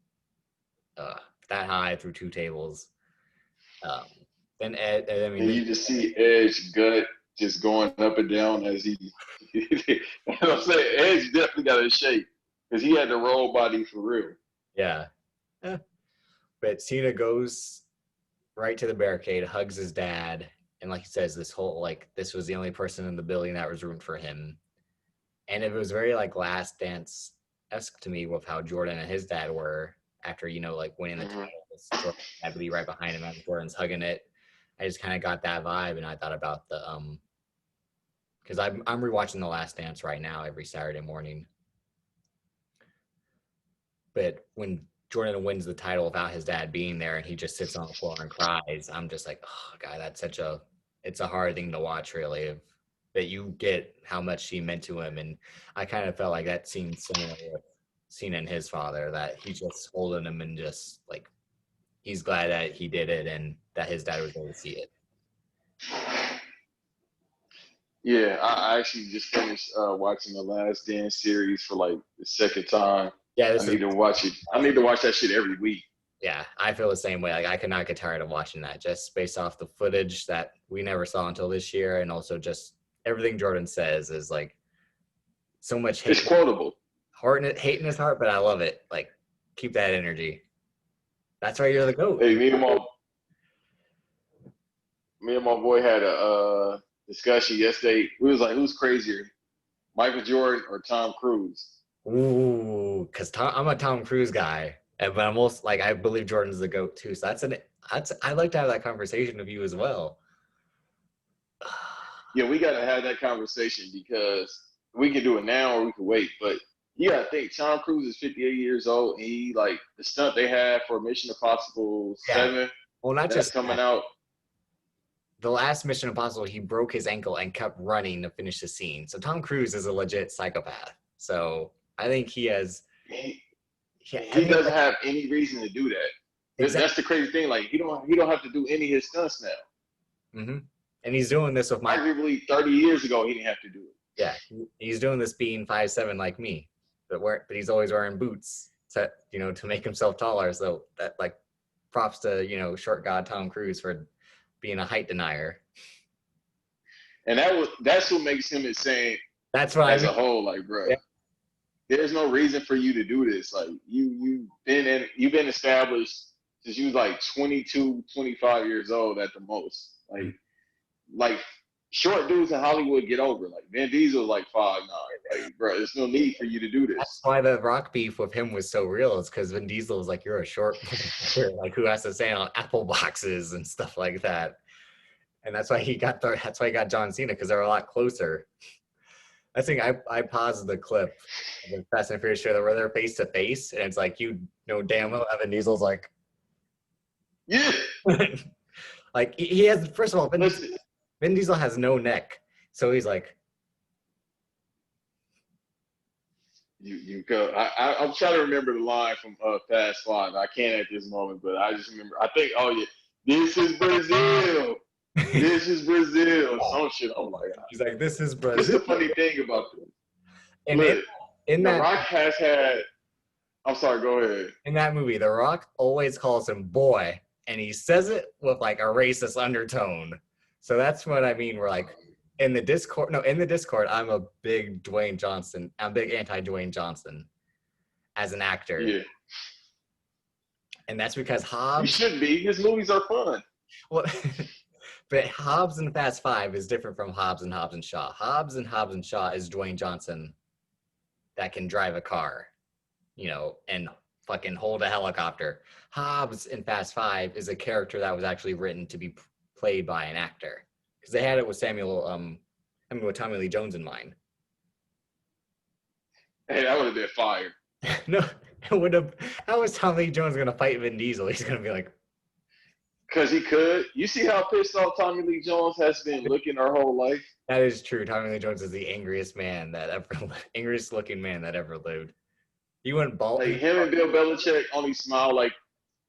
that high through two tables. Then Ed, I mean, and you just see Edge gut just going up and down as he. I'm saying Edge definitely got his shape because he had the roll body for real. Yeah. But Cena goes right to the barricade, hugs his dad, and like he says, this was the only person in the building that was rooting for him. And it was very like Last Dance-esque to me with how Jordan and his dad were after, like winning the title. Jordan had to be right behind him as Jordan's hugging it. I just kind of got that vibe, and I thought about the because I'm rewatching The Last Dance right now every Saturday morning. But when Jordan wins the title without his dad being there and he just sits on the floor and cries, I'm just like, oh God, it's a hard thing to watch, really, that you get how much he meant to him. And I kind of felt like that scene similar with Cena and his father, that he's just holding him and just like, he's glad that he did it and that his dad was able to see it. Yeah, I actually just finished watching the Last Dance series for like the second time. Yeah, I need to watch it. I need to watch that shit every week. Yeah, I feel the same way. Like I could not get tired of watching that, just based off the footage that we never saw until this year, and also just everything Jordan says is like so much hate. It's quotable. Hate in his heart, but I love it. Like, keep that energy. That's why you're the GOAT. Hey, me and my boy had a discussion yesterday. We was like, who's crazier, Michael Jordan or Tom Cruise? Ooh, because I'm a Tom Cruise guy, but I'm also like, I believe Jordan's the GOAT too. So I'd like to have that conversation with you as well. Yeah, we got to have that conversation because we can do it now or we can wait. But you got to think, Tom Cruise is 58 years old, and he like the stunt they had for Mission Impossible 7. Well, not just coming out. The last Mission Impossible, he broke his ankle and kept running to finish the scene. So Tom Cruise is a legit psychopath. So I think he has. He doesn't have any reason to do that. Exactly. That's the crazy thing. Like he don't have to do any of his stunts now. Mm-hmm. And he's doing this with arguably 30 years ago he didn't have to do it. Yeah, he's doing this being 5'7" like me, but he's always wearing boots to make himself taller. So that like props to short god Tom Cruise for being a height denier. And that's what makes him insane. That's what as a whole, like, bro. Yeah. There's no reason for you to do this. Like you've been established since you was like 22, 25 years old at the most. Like short dudes in Hollywood get over. Like Vin Diesel is like 5'9". Like, bro, there's no need for you to do this. That's why the Rock beef with him was so real. It's because Vin Diesel was like, "You're a short, like who has to stand on apple boxes and stuff like that." And that's why he got John Cena, because they're a lot closer. I think I paused the clip of the Fast and Furious trailer where they're face to face, and it's like damn well Vin Diesel's like, yeah, like he has. First of all, Vin Diesel has no neck, so he's like, you go. I'm trying to remember the line from Fast 5. I can't at this moment, but I just remember. I think, oh yeah, this is Brazil. This is Brazil. Some shit. Oh my god. He's like, this is Brazil. This is the funny thing about this. And The Rock has had. I'm sorry. Go ahead. In that movie, The Rock always calls him boy, and he says it with like a racist undertone. So that's what I mean. We're like in the Discord. I'm a big Dwayne Johnson. I'm big anti-Dwayne Johnson as an actor. Yeah. And that's because Hobbs. You should be. His movies are fun. Well, But Hobbs and Fast Five is different from Hobbs and Shaw. Hobbs and Shaw is Dwayne Johnson that can drive a car, and fucking hold a helicopter. Hobbs in Fast Five is a character that was actually written to be played by an actor, because they had it with with Tommy Lee Jones in mind. Hey, that would have been fire. No, it would have. How is Tommy Lee Jones gonna fight Vin Diesel? He's gonna be like, because he could. You see how pissed off Tommy Lee Jones has been looking her whole life? that is true. Tommy Lee Jones is the angriest looking man that ever lived. He went bald. Like him and Bill Belichick only smile like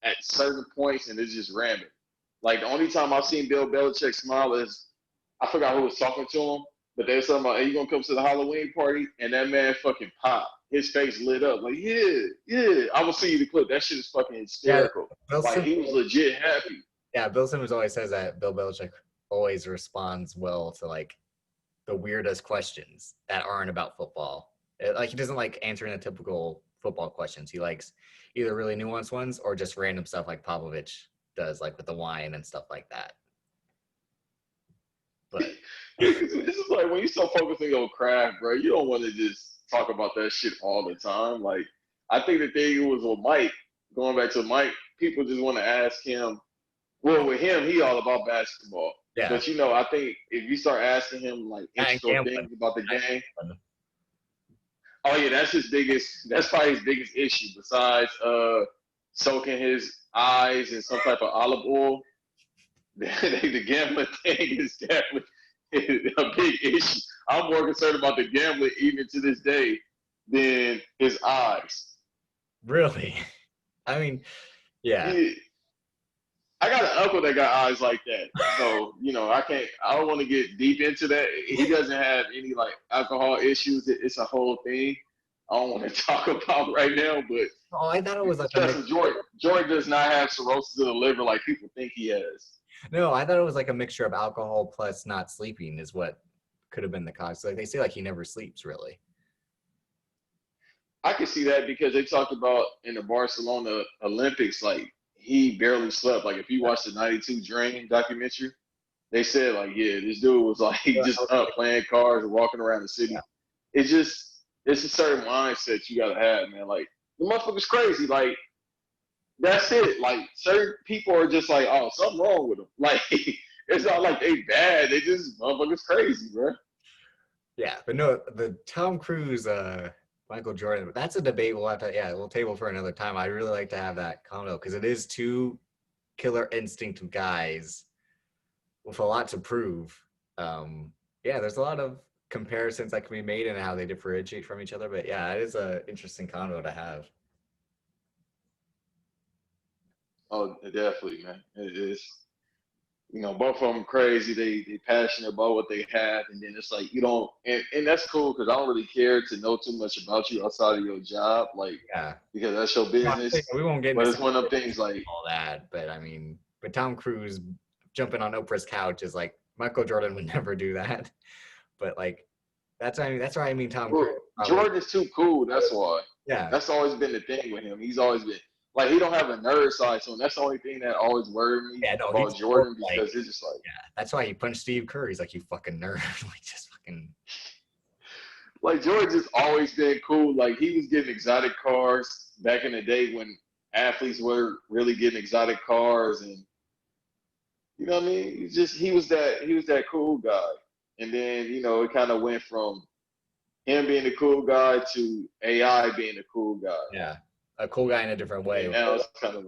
at certain points, and it's just random. Like the only time I've seen Bill Belichick smile is I forgot who was talking to him, but they were talking about, "Hey, you gonna come to the Halloween party?" And that man fucking popped. His face lit up. Like, yeah. I will see you the clip. That shit is fucking hysterical. Yeah, like he was legit happy. Yeah, Bill Simmons always says that Bill Belichick always responds well to like the weirdest questions that aren't about football. He doesn't like answering the typical football questions. He likes either really nuanced ones or just random stuff like Popovich does, like with the wine and stuff like that. But this is like when you start focusing on craft, bro, you don't want to just talk about that shit all the time. Like, I think the thing was with Mike, going back to Mike, people just want to ask him. Well, with him, he all about basketball. Yeah. But I think if you start asking him like interesting things about the game, oh yeah, that's probably his biggest issue besides soaking his eyes in some type of olive oil. The gambling thing is definitely a big issue. I'm more concerned about the gambling even to this day than his eyes. Really? I mean, yeah. I got an uncle that got eyes like that. So, I don't want to get deep into that. He doesn't have any like alcohol issues. It's a whole thing I don't want to talk about right now, but I thought it was like Jordan does not have cirrhosis of the liver like people think he has. No, I thought it was like a mixture of alcohol plus not sleeping is what could have been the cause. Like they say, like he never sleeps really. I can see that because they talked about in the Barcelona Olympics, like he barely slept. Like if you watch the '92 Dream documentary, they said like, yeah, this dude was like just up playing cards and walking around the city. Yeah. It's a certain mindset you gotta have, man. Like the motherfucker's crazy. Like that's it. Like certain people are just like, oh, something wrong with them. Like it's not like they bad. They just motherfuckers crazy, bro. Yeah, but no, the Tom Cruise, Michael Jordan. That's a debate we'll have to. Yeah, we'll table for another time. I'd really like to have that combo because it is two killer instinct guys with a lot to prove. Yeah, there's a lot of comparisons that can be made and how they differentiate from each other. But yeah, it is an interesting combo to have. Oh, definitely, man. It is. Both of them crazy. They passionate about what they have, and then it's like you don't, and that's cool because I don't really care to know too much about you outside of your job, like because that's your business. We won't get. But it's one of them things like all that. But I mean, but Tom Cruise jumping on Oprah's couch is like Michael Jordan would never do that. But like that's why I mean Tom Cruise. Jordan is too cool. That's why. Yeah. That's always been the thing with him. He's always been. Like, he don't have a nerd side to him. That's the only thing that always worried me about Jordan because it's just like... Yeah, that's why he punched Steve Kerr. He's like, you fucking nerd. Like, just fucking... Like, Jordan's just always been cool. Like, he was getting exotic cars back in the day when athletes were really getting exotic cars. And, you know what I mean? He was that cool guy. And then, it kind of went from him being the cool guy to AI being the cool guy. Yeah. A cool guy in a different way. And now it's kind of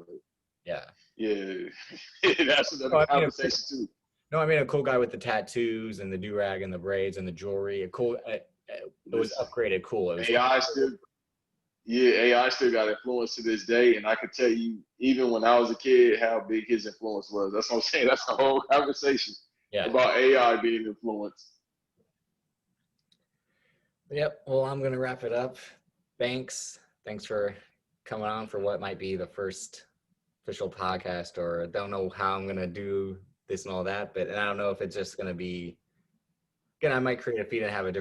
yeah. That's another conversation too. No, I mean a cool guy with the tattoos and the do-rag and the braids and the jewelry. It was upgraded cool. AI still got influence to this day, and I could tell you even when I was a kid how big his influence was. That's what I'm saying. That's the whole conversation about AI being influenced. Yep. Well, I'm gonna wrap it up. Thanks for coming on for what might be the first official podcast, or don't know how I'm going to do this and all that, but I don't know if it's just going to be, again, I might create a feed and have a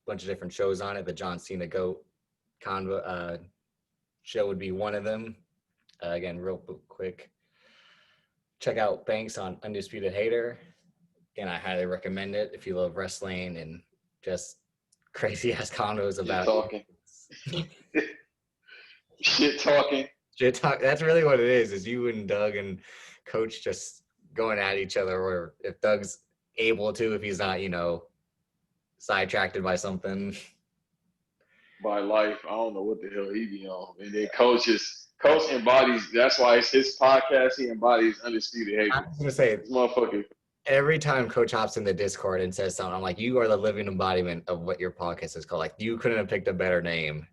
bunch of different shows on it. The John Cena GOAT show would be one of them. Again, real quick, check out Banks on Undisputed Hater. Again, I highly recommend it if you love wrestling and just crazy ass convos about talking. Shit talking. Shit talk. That's really what it is you and Doug and Coach just going at each other, or if Doug's able to, if he's not, sidetracked by something. By life, I don't know what the hell he be on. And then Coach embodies, that's why it's his podcast, he embodies Undisputed Hater. I was going to say, this motherfucker. Every time Coach hops in the Discord and says something, I'm like, you are the living embodiment of what your podcast is called. Like, you couldn't have picked a better name.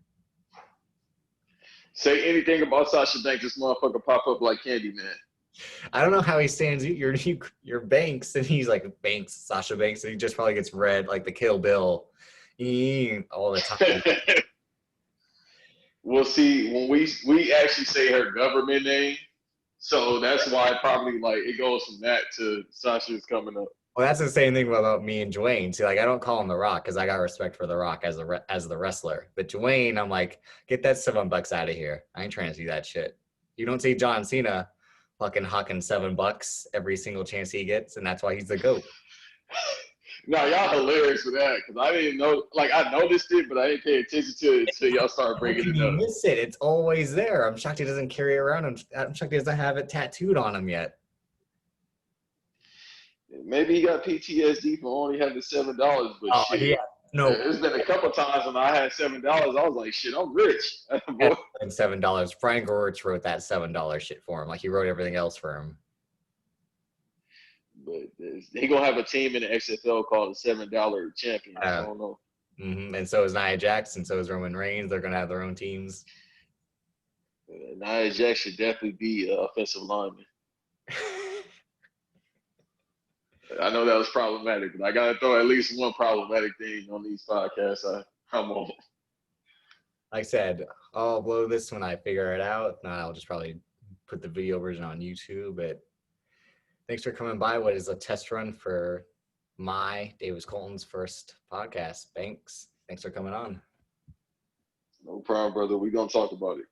Say anything about Sasha Banks, this motherfucker pop up like Candyman. I don't know how he stands. You're Banks, and he's like Banks, Sasha Banks, and he just probably gets read like the Kill Bill all the time. We'll see when we actually say her government name, so that's why probably like it goes from that to Sasha's coming up. Well, that's the same thing about me and Dwayne. See, like, I don't call him The Rock because I got respect for The Rock as the wrestler. But Dwayne, I'm like, get that $7 out of here. I ain't trying to see that shit. You don't see John Cena fucking hucking $7 every single chance he gets, and that's why he's the GOAT. No, y'all hilarious for that because I didn't know. Like, I noticed it, but I didn't pay attention to it until y'all started bringing it up. You miss it. It's always there. I'm shocked he doesn't carry it around. I'm shocked he doesn't have it tattooed on him yet. Maybe he got PTSD from only having $7, but shit. Yeah. No. There's been a couple times when I had $7. I was like, shit, I'm rich. $7. Brian Gorich wrote that $7 shit for him. Like, he wrote everything else for him. But he gonna have a team in the XFL called the $7 Champions. I don't know. Mm-hmm. And so is Nia Jax, and so is Roman Reigns. They're gonna have their own teams. Nia Jax should definitely be an offensive lineman. I know that was problematic, but I gotta throw at least one problematic thing on these podcasts. I'm on. Like I said, I'll upload this when I figure it out. Now I'll just probably put the video version on YouTube. But thanks for coming by. What is a test run for Davis Colton's first podcast? Thanks for coming on. No problem, brother. We're gonna talk about it.